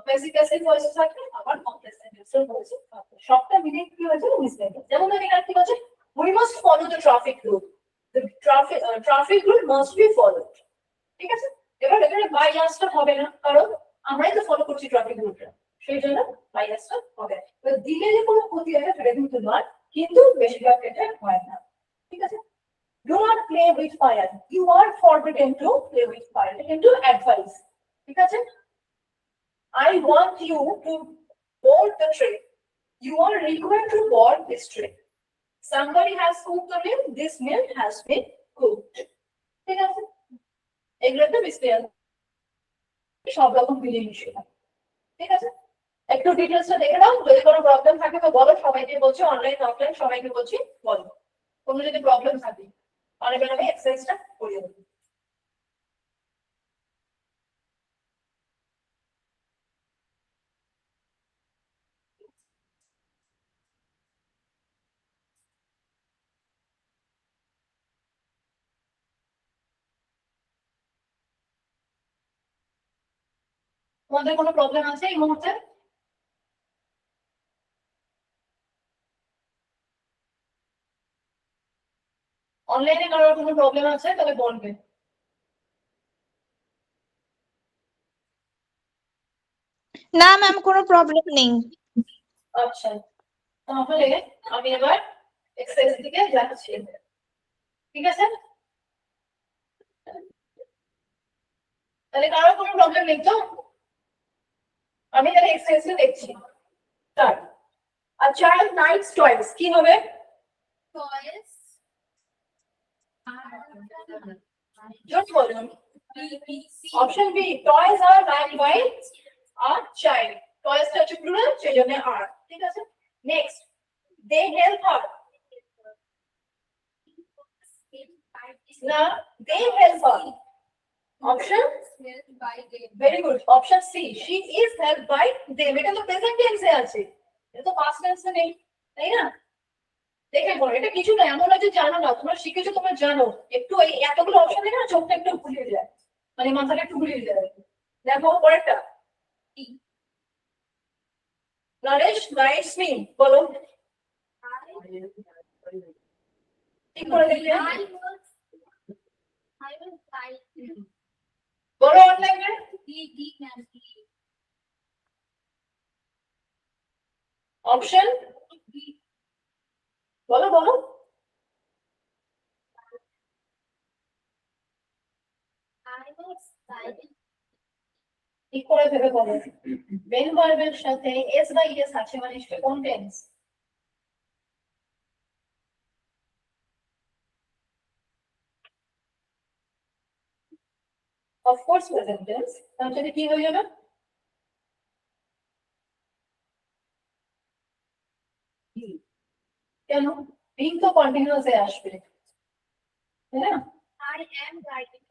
বেসিক অ্যাসেট ভয়েসও থাকবে, আবার কমপ্লেক্স সেন্টেন্সের ভয়েসও থাকবে। সবটা মিলে কি হয়েছে মিসলেনিয়াস। যেমন আমি এখানে কি বলছি, we must follow the traffic rule. The traffic rule must be followed. ঠিক আছে? এবার এখানে বাইয়াসটা হবে না, কারণ আমরাই তো ফলো করছি ট্রাফিক রুলটা, সেই জন্য বাইয়াসটা হবে। তো দিলে যে কোনো ক্ষতি হয় সেটা কিন্তু নয়, কিন্তু বেশিরভাগ ক্ষেত্রে হয় না। ঠিক আছে? Do not play with fire. You are forbidden to play with fire. এটা কিন্তু অ্যাডভাইস। ঠিক আছে? I want you to board the train. You are required to board this train. Somebody has cooked the meal. This meal has been cooked. ঠিক আছে? এগুলো তো miscellaneous সব রকম মিলিয়ে মিশিয়ে। ঠিক আছে? একটু ডিটেইলসটা দেখে নাও, যদি কোনো প্রবলেম থাকে তো বলো, সবাইকে বলছি, অনলাইন অফলাইন সবাইকে বলছি বলো, কোনো যদি প্রবলেম থাকে তাহলে আমি এক্সারসাইজটা করিয়ে দেবো। তোমাদের কোনো প্রবলেম আছে এই মুহূর্তে? অনলাইনে কারোর কোনো প্রবলেম আছে তাহলে বলবে। না ম্যাম, কোনো প্রবলেম নেই। আচ্ছা, তাহলে আমি এবার এক্সারসাইজ দিকে যাচ্ছি। ঠিক আছে? তাহলে কারোর কোনো প্রবলেম নেই তো? আমি তাহলে এক্সারসাইজটা দেখছি। Start. A child likes toys. কি হবে? Toys জোর বলুন। Option B, toys are liked by a child. Toys টা হচ্ছে প্লুরাল, সেজন্য are। ঠিক আছে? Next, they help her. না, they help her। Option very good, option C, she is helped by them। এটা তো প্রেজেন্ট টেন্সে আছে, এটা তো পাস্ট টেন্সে নেই, তাই না? দেখে বলো, এটা কিছু না, এমন আছে জানো না, তোমরা শিখেছো, তোমরা জানো। একটু এই এতগুলো অপশন দেখে না চোখটা একটু ঘুরিয়ে যায়, মানে মাথাটা একটু ঘুরিয়ে যায়। দেখো পরেরটা, নরেশ নাইস মি বলো, ঠিক করে দেখলে বলো অনলাইনে। অপশন বলো বলো। ঠিক করে ভেবে বলো, মেন ভার্বের সাথে এস বাই এস আছে, মানে সেটা কোন tense? Of course present tense. তাহলে কি হয়ে যাবে? কেন? বিং তো কন্টিনিউয়াস এ আসবে, তাই না? I am writing.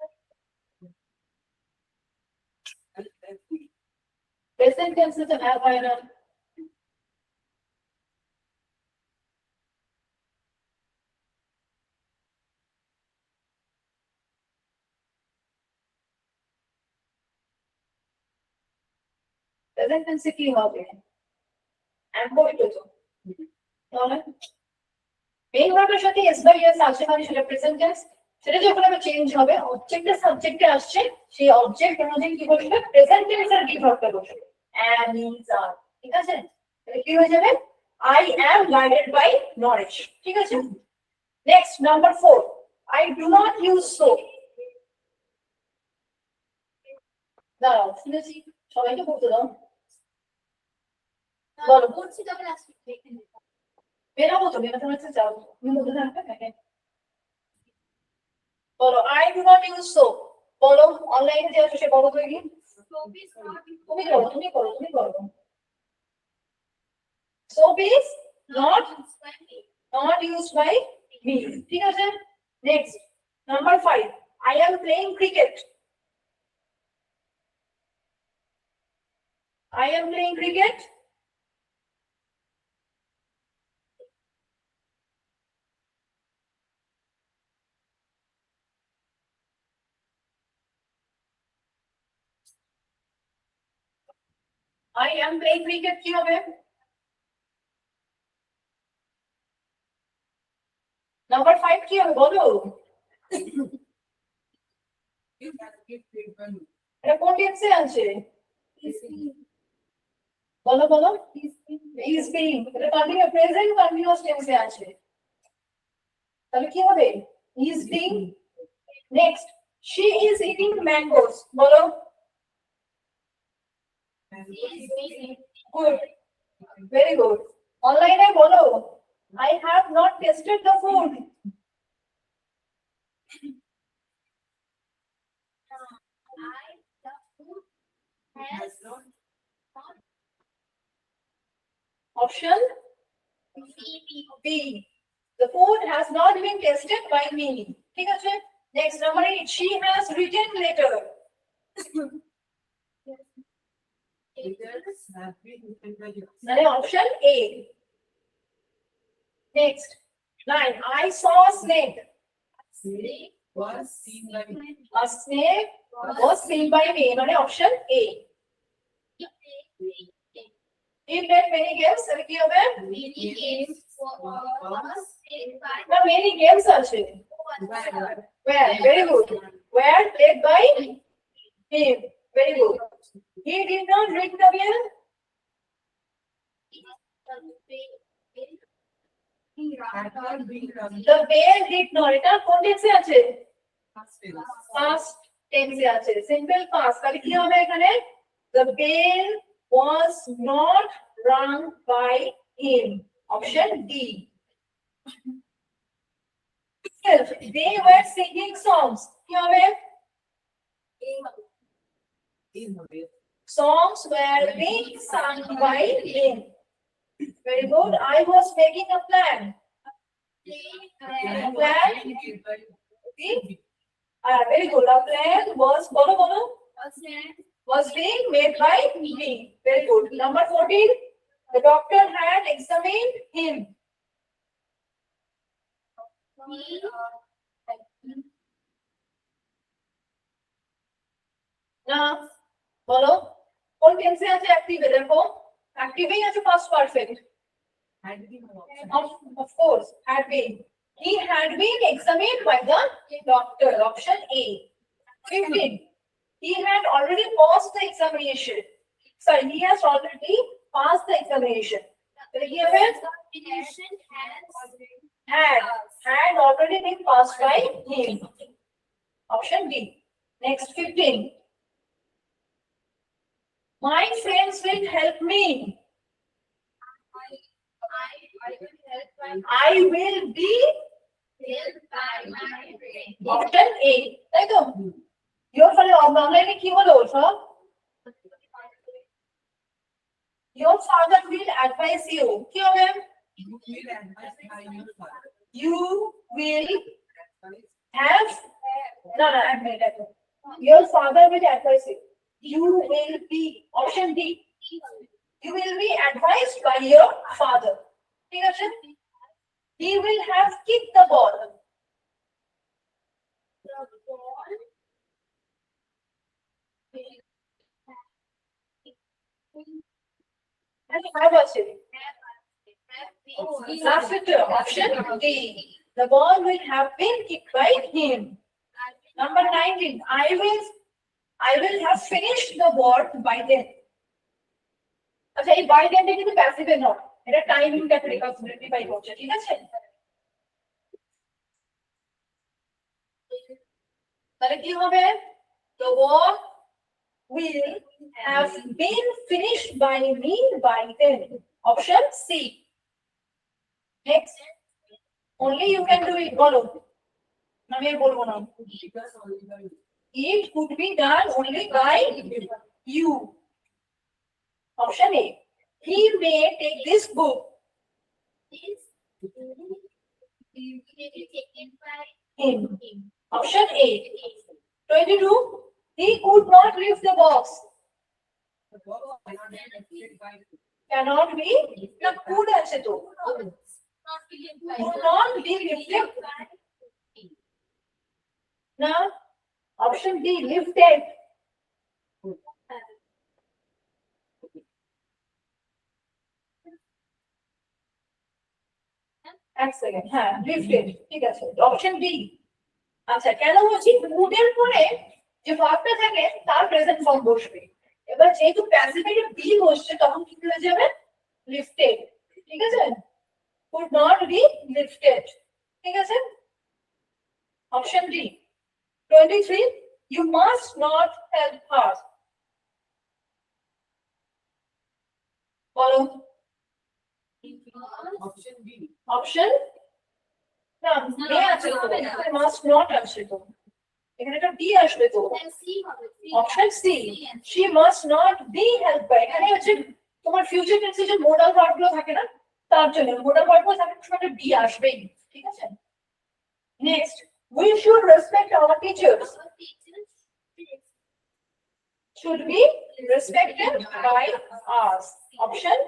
প্রেজেন্ট টেন্সে তো হ্যাভ হয় না। প্রেজেন্ট টেন্সে কি হবে? এম বলতো তো, তাহলে মেইন ভার্বের সাথে এস বাই এস আছে, মানে সেটা প্রেজেন্ট টেন্স। সেটা যখন আবার চেঞ্জ হবে, অবজেক্টের সাবজেক্টে আসছে, সেই অবজেক্ট অনুযায়ী কি বসবে? প্রেজেন্ট টেন্স আর কি ভার্বটা বসবে? am is are। ঠিক আছে? তাহলে কি হয়ে যাবে? I am guided by knowledge। ঠিক আছে? Next, number 4, I do not use soap। দাঁড়াও, শুনেছি, সবাইকে বলতে দাও। বলো। বলছি তবে লাস্ট দেখে নেব। বেরাবো তো, বেরোতে হচ্ছে, যাও তুমি বলতে থাকবে। বলো I do not use soap. বলো অনলাইনে যে আছে সে বলো তো এগিয়ে। Soap is not তুমি করো। Soap is not used by me. ঠিক আছে? Next, number 5. I am playing cricket. I am playing cricket. I am playing cricket কি হবে? Number 5 কি হবে বলো? এটা কোন টেন্সে আছে? বলো is being এটা কন্টিনিউয়াস প্রেজেন্ট কন্টিনিউয়াস টেন্সে আছে তাহলে কি হবে is being next she is eating mangoes বলো good very good online এ বলো I have not tasted the food the food has not option B the food has not been tasted by me ঠিক আছে next number 8 she has written letter মানে option A next 9 I saw a snake Was seen by me. a snake was seen by me মানে option A if there many games তাহলে কি হবে না many games আছে where very good where played by him very good he did not ring the bell Had not been the bell did not এটা কোন টেন্সে আছে past tense. past tense এ আছে simple past তাহলে কি হবে এখানে the bell was not rung by him option D they were singing songs কি হবে songs were being sung by him very good I was making a plan very good a plan was bolo was being made by me very good number 14 the doctor had examined him না বলো কোন টেন্সে আছে অ্যাক্টিভে দেখো অ্যাক্টিভেই আছে past perfect Had been an option. of course had been he had been examined by the doctor option A 15 he had already passed the examination sorry he has already passed the examination so here had already been passed by him option B next 15 my friends will help me I will be option A তাই তো your ফলে অনলাইনে কি হলো সব your father will advise you কি হবে You will advise by your father. you will Advise have no I made that your father will advise you you will be option D you will be advised by your father ঠিক আছে he will have kicked the ball have আছে last option D the ball will have been kicked by him number 19 I will have finished the work by then আচ্ছা এই by then কিন্তু passive এ নয় এটা টাইমিংটাকে রিকগনিটিভ করছে ঠিক আছে তাহলে কি হবে the work will have been finished by me by then option C next only you can do it bolo আমি আর বলবো না। Because Oliver It could be done only by you. Option A. He may take this book. Is taken by Him. him. Option A. 22. He could not lift the box. the ball cannot be lifted by Cannot be. না could আছে তো। Not taken by Could not be lifted. না। Option D. Lifted. এক second, হ্যাঁ lifted, ঠিক আছে option B. আচ্ছা কেন বলছি কুডের পরে যে ভার্বটা থাকে তার প্রেজেন্ট ফর্ম বসবে, এবার যেহেতু প্যাসিভের বি বসছে তখন কি হয়ে যাবে লিফটেড, ঠিক আছে কুড নট বি লিফটেড, ঠিক আছে option D. 23 you must not help her. বলো option B. অপশন না এ আছে তো, এখানে মাস্ট নট আছে তো, এখানে একটা ডি আসবে তো। Option C she must not be helped by, এখানে হচ্ছে তোমার ফিউচার টেন্সে যে মোডাল ভার্ব গুলো থাকে না তার জন্য মোডাল ভার্ব গুলো থাকে একটা ডি আসবেই, ঠিক আছে। Next we should respect our teachers, should be respected by us. Option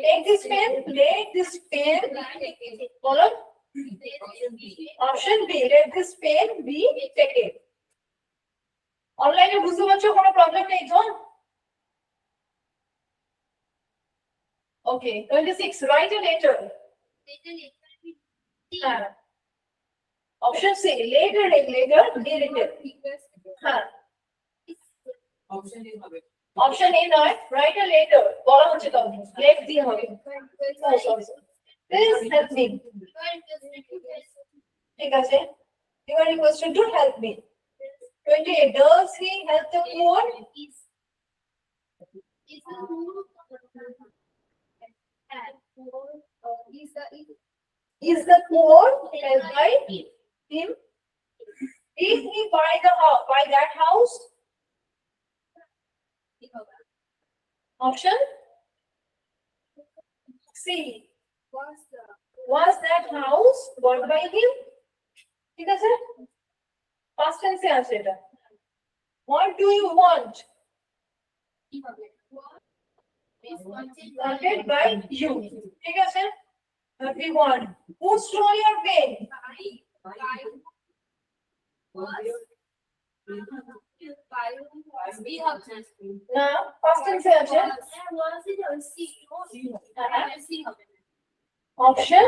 take this pen, let this pen, বলো option B let this pen be taken. অনলাইনে বুঝতে পারছো কোনো প্রবলেম নেই তো? Okay 26 write a letter. হ্যাঁ option C later a letter be written. হ্যাঁ option A হবে অপশন এ নয় write a letter বলা হচ্ছে তো লেট দিয়ে হবে। Oh, sorry. Please help me. ঠিক আছে you are requested to help me. 28 does he help the poor? Is the poor helped by him? Did he buy the house, buy that house? Option C. Was that house bought by him? ঠিক আছে past tense এ আছে এটা। What do you want? Wanted by you, ঠিক আছে 31 who stole your pen? না past tense এ আছে। Option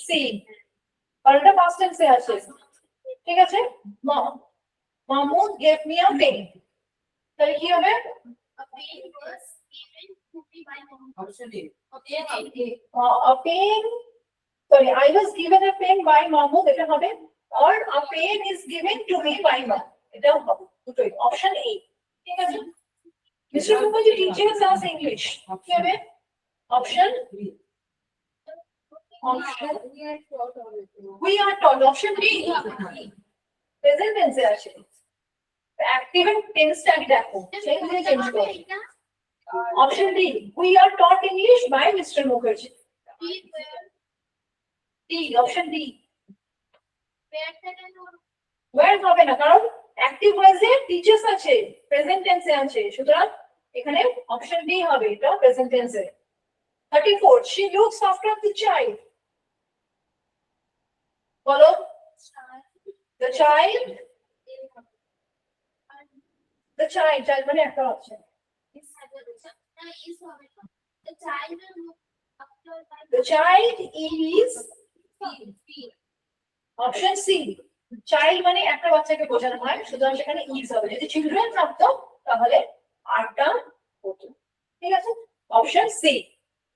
C কারণ এটা past tense এ আছে, ঠিক আছে Mahmud gave me a pen, তাহলে কি হবে option A a pen, sorry I was given a pen by Mahmoud, এটা হবে or a pen is given to me by mom, এটাও হবে দুটোই অপশন এ, ঠিক আছে mister Mukherjee teachers us English কি হবে option we are taught, option B present টেন্সে আছে অ্যাক্টিভ এন্ড টেন্সটাকে দেখো সেগুলো চেঞ্জ করো। Option D we are taught English by Mr. Mukherjee. D option D where হবে না কারণ অ্যাক্টিভ ভয়েসে টিচার্স আছে প্রেজেন্ট টেন্সে আছে সুতরাং এখানে অপশন ডি হবে, এটা প্রেজেন্ট টেন্সে। 34 she looks after the child, বলো the child child মানে একটা option the child is option C child মানে একটা বাচ্চাকে বোঝানো হয় সুতরাং সেখানে ইজ হবে, যদি চিলড্রেন থাকতো তাহলে আরটা হতো, ঠিক আছে option C.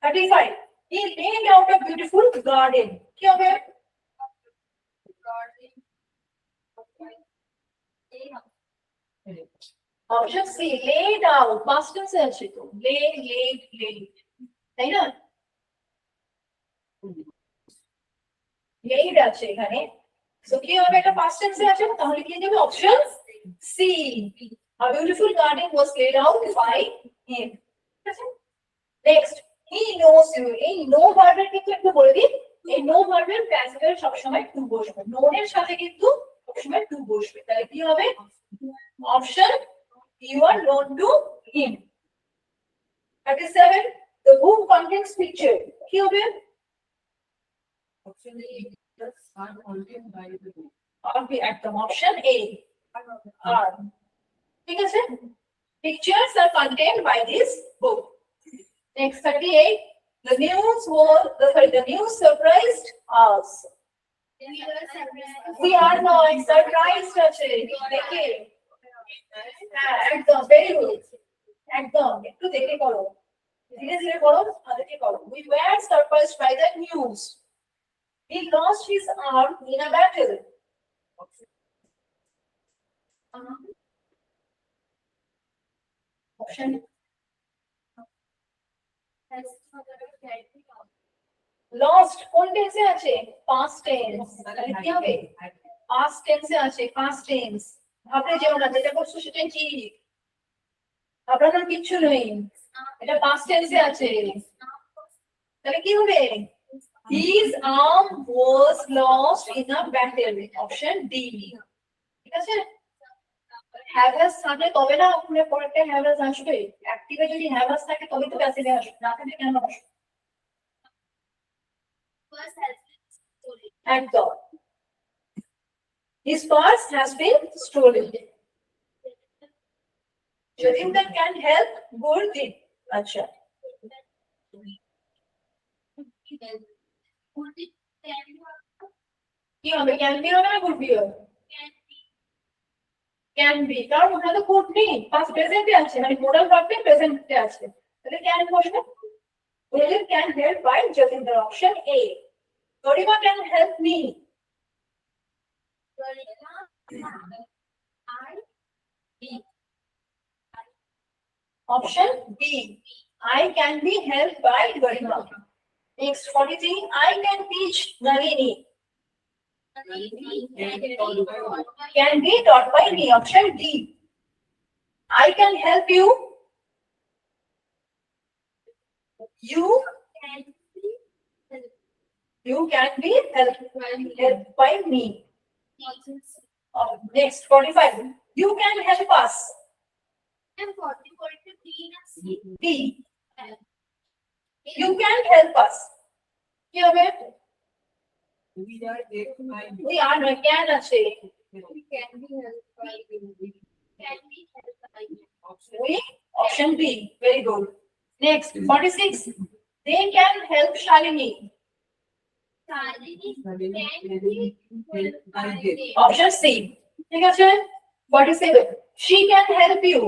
35 he laid out a beautiful garden, কি হবে option C laid out past tense আছে তো laid তাই না? মেড আছে এখানে, সো কি হবে, এটা পাস্ট টেন্সে আছে, তাহলে কি দেবে, option C. A beautiful garden was laid out by him. Next, he knows you, এই নো ভার্বের কিন্তু একটু বলে দিই, এই নো ভার্বের প্যাসিভের সবসময় টু বসবে, নোন এর সাথে কিন্তু সবসময় টু বসবে, তাহলে কি হবে, option you are known to him। 37, the book contains picture, কি হবে, Option A. Are contained by the book. হবে একদম অপশন এ আর, ঠিক আছে, pictures are contained by this book। Next 38, the news surprised us, we are not surprised আছে, দেখে, হ্যাঁ একদম ভেরি গুড, একদম একটু দেখে করো, ধীরে ধীরে করো, আগে করো। We were surprised by the news, he lost his arm in a battle। Option lost কোন টেন্সে আছে, পাস্ট টেন্স, তাহলে কি হবে, পাস্ট টেন্সে আছে, পাস্ট টেন্স, ভাবতে যেও না, যেটা করছো সেটাই ঠিক, আপনার কিচ্ছু নেই, এটা পাস্ট টেন্সে আছে, তাহলে কি হবে, his arm was lost in a battle, option D, ঠিক আছে। হ্যাভাস থাকলে তবে না ওখানে পরেরটা হ্যাভাস আসবে, অ্যাক্টিভে যদি হ্যাভাস থাকে তবে তো প্যাসিভে আসবে, না থাকলে কেন আসবে, একদম, his purse has been stolen, Jatinder can help Gurdeep, আচ্ছা, কি হবে, ক্যান বি হবে না গুড বি হবে, ক্যান বি, কারণ ওখানে তো গুড নেই, পাস্ট প্রেজেন্টে আছে, মানে মোডাল ভার্বটা প্রেজেন্টে আছে, তাহলে ক্যান বসবে, Gurdeep can help by Jatinder, option A। Garima can help me, option B, I can be helped by Garima। Next 43, I can teach Nalini, can be taught by me, option D। I can help you, you can be helped by me। Next 45, you can help us, D, you can help us, কি হবে, We are helped by the we are not, can আছে, we, option B, very good। Next 46, they can help Shalini, option C, ঠিক আছে। 47, she can help you,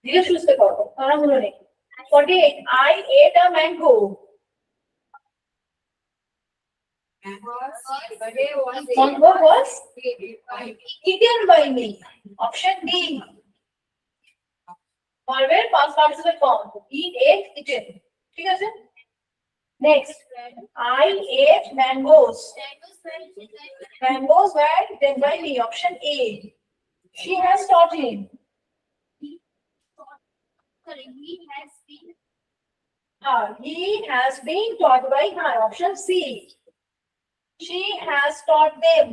ধীরে সুস্থে করো, তাড়াহুড়ো নেই। 48, I ate a mango, mango was eaten by me, option D, verb past participle form, eat, ate, eaten, ঠিক আছে। Next, I ate mangoes, mangoes were eaten by me, option A, she has taught him, he has been taught by her, option C, she has taught them,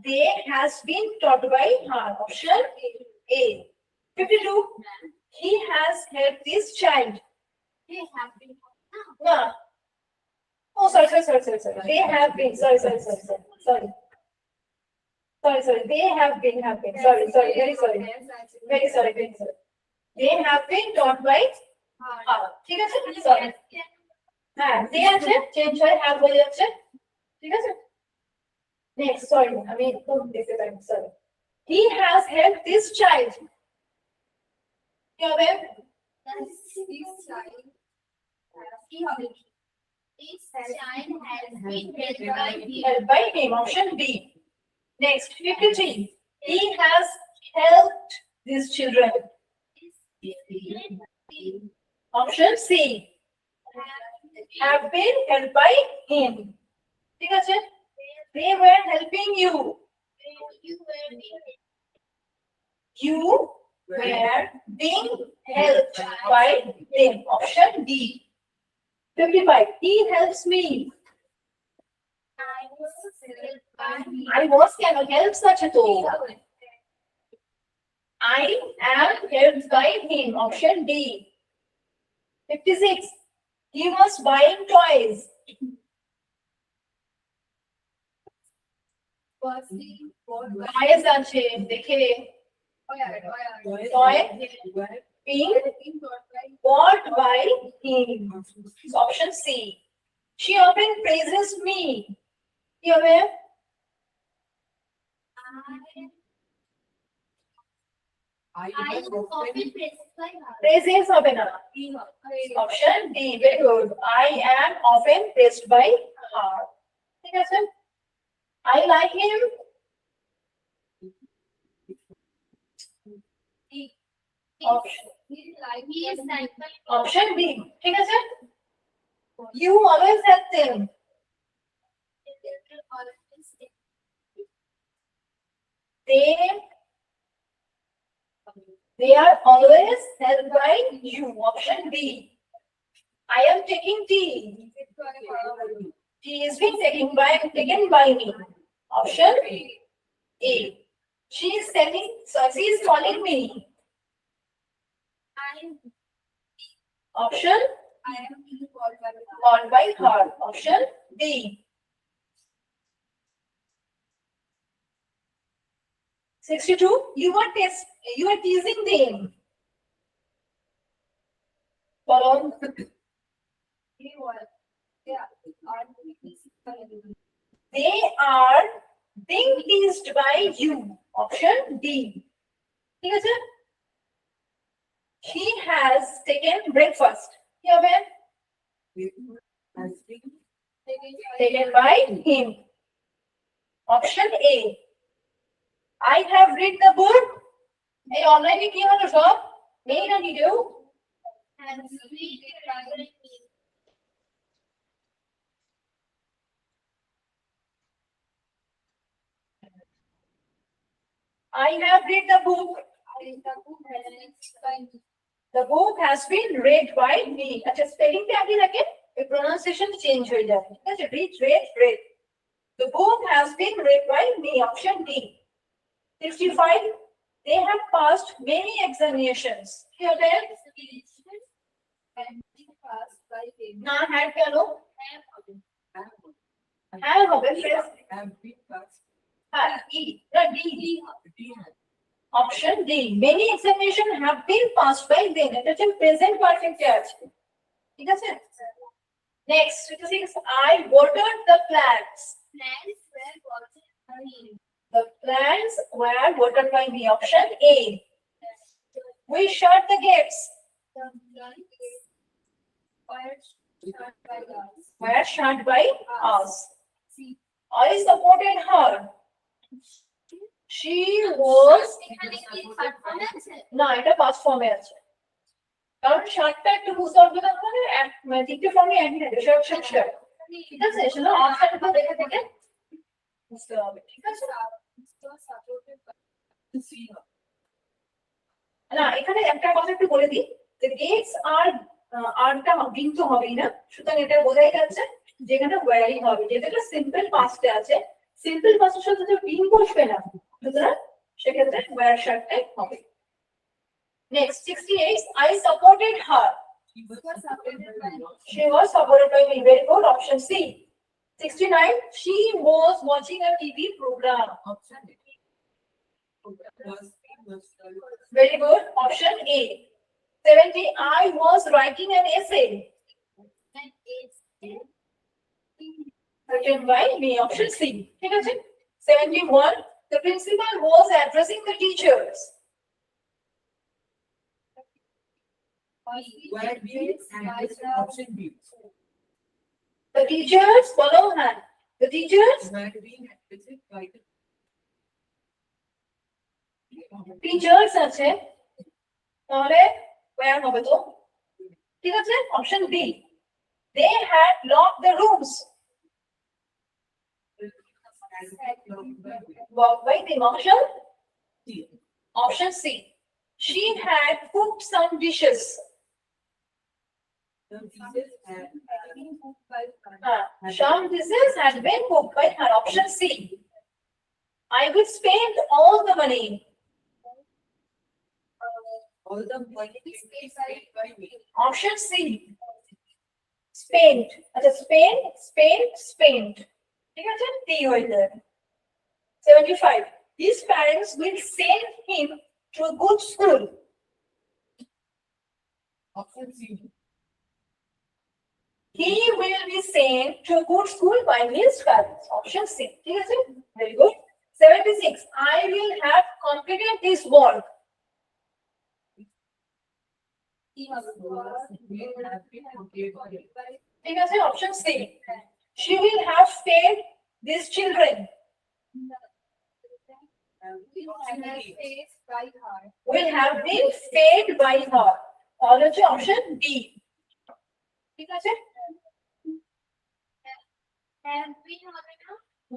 they has been taught by her, option A। 52, he has helped this child, no, oh sorry, they have been, sorry, they have been, sorry, very sorry, they have been taught by her, ঠিক আছে, sorry, হ্যাঁ they আছে, change হয়ে have হয়ে যাচ্ছে, ঠিক আছে। Next, sorry আমি একদম দেখতে পারি, sorry, he has helped this child, কি হবে, helped by him, option B। Next 53, He has helped these children. Option C. Have been helped by him. ঠিক আছে? They were helping you. You were being helped by them. Option D. 55. He helps me. I was cannot help such a tool. I am helped by him. Option D. 56. He was buying toys. Toys আছে দেখে toy being bought by him. Option C. She often praises me. কি হবে? I I was was often often praised by her. Praises হবে না। Option D. Very good. I am often praised by her. ঠিক আছে? I like him. Option, He is liked by option B. ঠিক আছে? You always help them. They are always helped by you. Option B. I am taking tea. Tea is being taken by me. Option A. She is calling me. Option I am being called by called by her. Option D. "62. You are teasing them. Follow. They are being teased by you. Option D. ঠিক আছে? He has taken breakfast. কি হবে? has been Taken by him. Option A. I have read the book. এই অনলাইনে কি হলো সব? নেই না কেউ? and sweet traveling me. I have read the book. The book has been read by me. আচ্ছা স্পেলিং টা একই থাকে, এই প্রোনাউন্সিয়েশন চেঞ্জ হয়ে যায়। ঠিক আছে? read. The book has been read by me. Option D. 65. They have passed many examinations. কি হবে? না had কেন? হ্যাঁ হবে phrase। have been passed. হ্যাঁ E না D। Option D. Many examinations have been passed by them. এটা হচ্ছে present perfect এ আছে। ঠিক আছে? Next, 66. I watered the plants. The plants were watered by me. Option A. We shut the gates. Were shut by us. I supported her. She was না এটা pass ফর্মে আছে, কারণ শার্টটা একটু বুঝতে হবে না, মানে তিনটে ফর্মে একই থাকে, শার্ট ঠিক আছে, সেটা অপশনটা দেখে দেখে বুঝতে হবে। ঠিক আছে? না এখানে একটা কথা একটু বলে দিই যে গেটস আরটা কিন্তু হবেই না, সুতরাং এটা বোঝাই যাচ্ছে যেখানে ওয়ারিং হবে, যেটা সিম্পল পাস্টে আছে, সিম্পল পাস্টের সাথে তো বিং বসবে না, সুতরাং সেক্ষেত্রে ওয়্যার শার্টটাই হবে। Next, 68. I supported her. She was supported by me. Very good. Option C. 69. She was watching a TV program. Option A. Very good. Option A. 70. I was writing an essay. Written by me. Option C. ঠিক আছে? 71. The principal was addressing the teachers. Where B and option B. The teachers, follow hand. The teachers Where being addressed by the teachers আছে, তাহলে where হবে তো? ঠিক আছে, option B, they had locked the rooms. Walked by the marshal. Option C, she had cooked some dishes. Some dishes had been cooked by her. Option C, I will spend all the money. All the money is paid by me. Option C, spent. আচ্ছা, spent. ঠিক আছে, T হয়ে যাবে। 75, his parents will send him to a good school. Option C. He will be sent to a good school by his parents. Option C. ঠিক আছে, very good. 76, I will have completed this work. ঠিক আছে, option C, she will have fed these children. Will have been fed by her. All হচ্ছে option B. ঠিক আছে,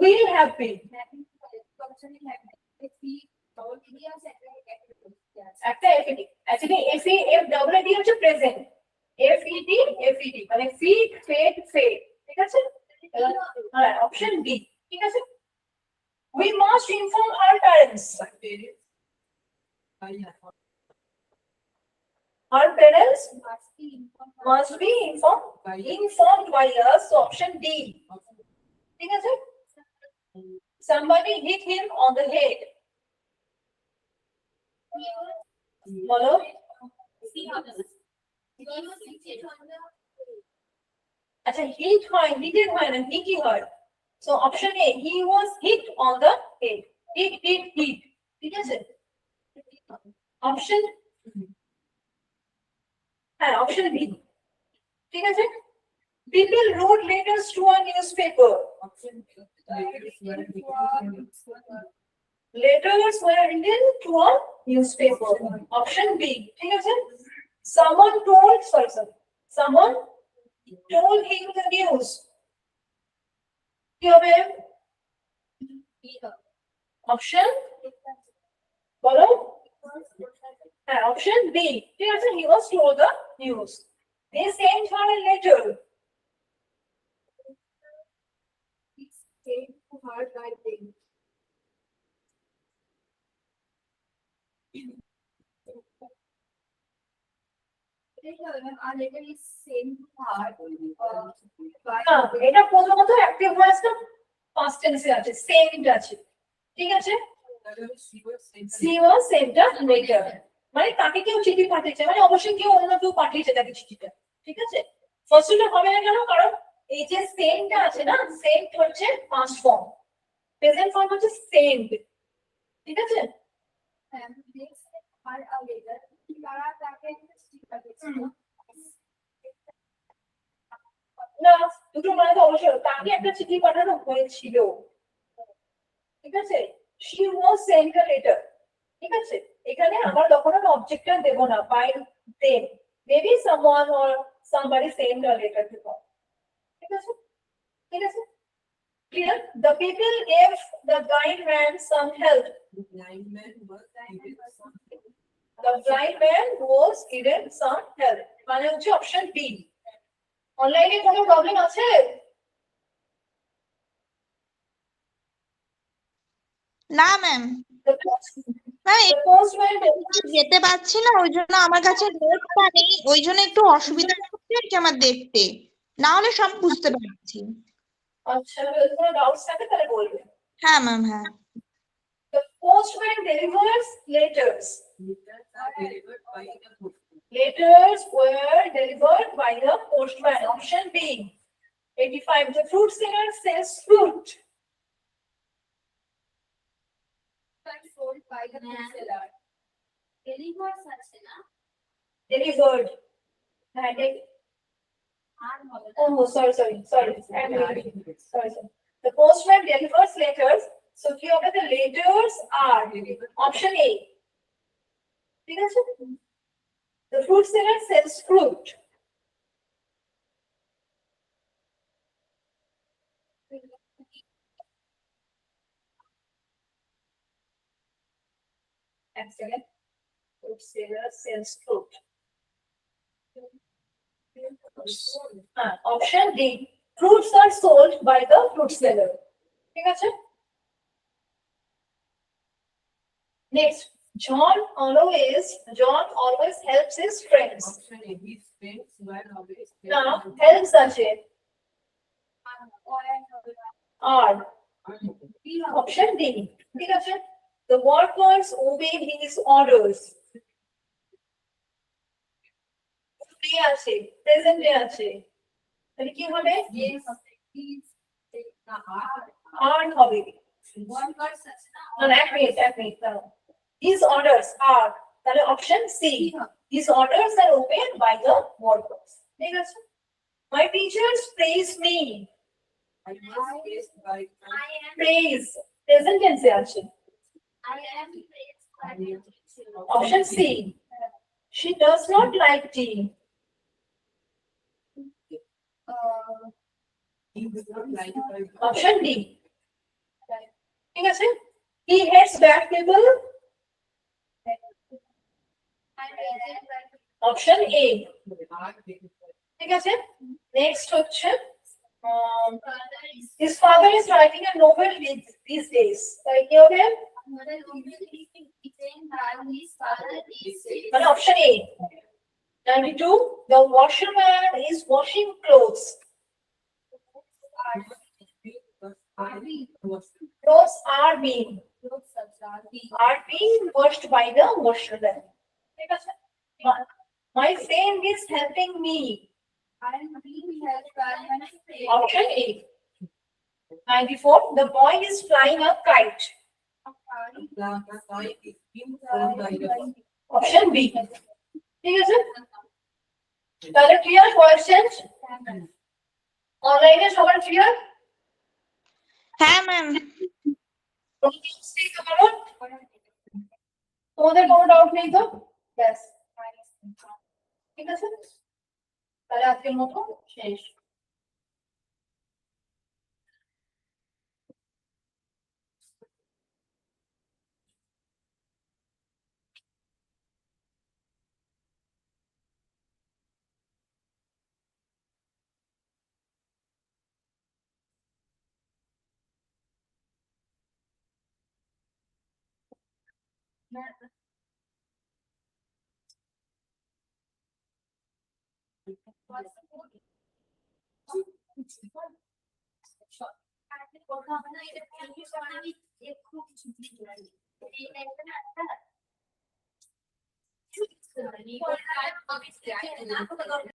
will have been একটা FED, actually FED হচ্ছে present, FED মানে feed, fed, fed, ঠিক আছে, হ্যাঁ option B, ঠিক আছে। We must inform our parents. Our parents must be informed by us. So option D. ঠিক আছে, somebody hit him on the head. বলো, আচ্ছা hit হয় না, hit হয়। So option A, he was hit on the head. Hit, ঠিক আছে। Option, হ্যাঁ option B, ঠিক আছে। People wrote letters to a newspaper. Letters were written to a newspaper. Option B, ঠিক আছে। Someone told him the news. কি হবে? Option, বলো, হ্যাঁ option B, ঠিক আছে, he was told the news. They sent her a letter. না, এটা প্রথমত অ্যাক্টিভ ভয়েসটা পাস্ট টেন্সে আছে, সেন্ট আছে, ঠিক আছে। She was sent a letter, মানে তাকে কেউ চিঠি পাঠিয়েছে, মানে অবশ্যই কেউ অন্য কেউ পাঠিয়েছে তাকে চিঠিটা, ঠিক আছে। ফার্স্টটা হবে না কেন? কারণ এই যে সেন্টটা আছে না, সেন্ট হচ্ছে পাস্ট ফর্ম, প্রেজেন্ট ফর্ম হচ্ছে সেন্ট, ঠিক আছে। না, দুটো মানে তো অবশ্যই তাকে একটা চিঠি পাঠানো হয়েছিল, ঠিক আছে। She was sent a letter, ঠিক আছে। এখানে আমরা তখন অবজেক্টটা দেব না, by them, maybe someone or somebody sent a letter to her, ঠিক আছে, ঠিক আছে, clear? The people gave the blind man some help. The blind man was given some help, মানে হচ্ছে অপশন বি। অনলাইনে কোনো প্রবলেম আছে? না ম্যাম, The postman যেতে পারছি না, ওই জন্য আমার কাছে নোটটা নেই, ওই জন্য একটু অসুবিধা হচ্ছে আর কি আমার দেখতে, না হলে সব বুঝতে পারছি। আচ্ছা, কোনো ডাউটস থাকে তাহলে বলবেন। হ্যাঁ ম্যাম, হ্যাঁ। The postman delivers letters. Letters were delivered by the postman. Option B. 85. The fruit seller sells fruit. Sold by the seller. Delivered. Oh, sorry. The postman delivers letters. So কি হবে? The letters are option A. ঠিক আছে? The fruit seller sells fruit. Excellent. Fruit seller sells fruit. Option D. Fruits are sold by the fruit seller. ঠিক আছে? Next, John always helps his friends. Option A, his friends were always Now, helps আছে are option D. ঠিক আছে? The workers obey his orders. Day আছে, present day আছে। তাহলে কি হবে? Are হবে। No, এক মিনিট দাঁড়াও। These orders are, তাহলে option C. These orders are obeyed by the workers. ঠিক আছে? My teachers praise me. I was praised by Praise, present tense এ আছে। Option C. She does not like tea. he was not liked by Option D. ঠিক আছে? He hates bad people. Option A. ঠিক আছে? Next হচ্ছে his father is writing a novel these days. তাই কি হবে? মানে option A. 92. The washerman is washing clothes. Clothes are being washed by the washerman. ঠিক আছে? My friend is helping me. Option A. 94. The boy is flying a kite. Option B. ঠিক আছে? তাহলে clear question? অনলাইনে সবার clear? হ্যাঁ ma'am. তোমাদের কোনো ডাউট নেই তো? ব্যাস, ঠিক আছে? তাহলে আজকের মতো শেষ।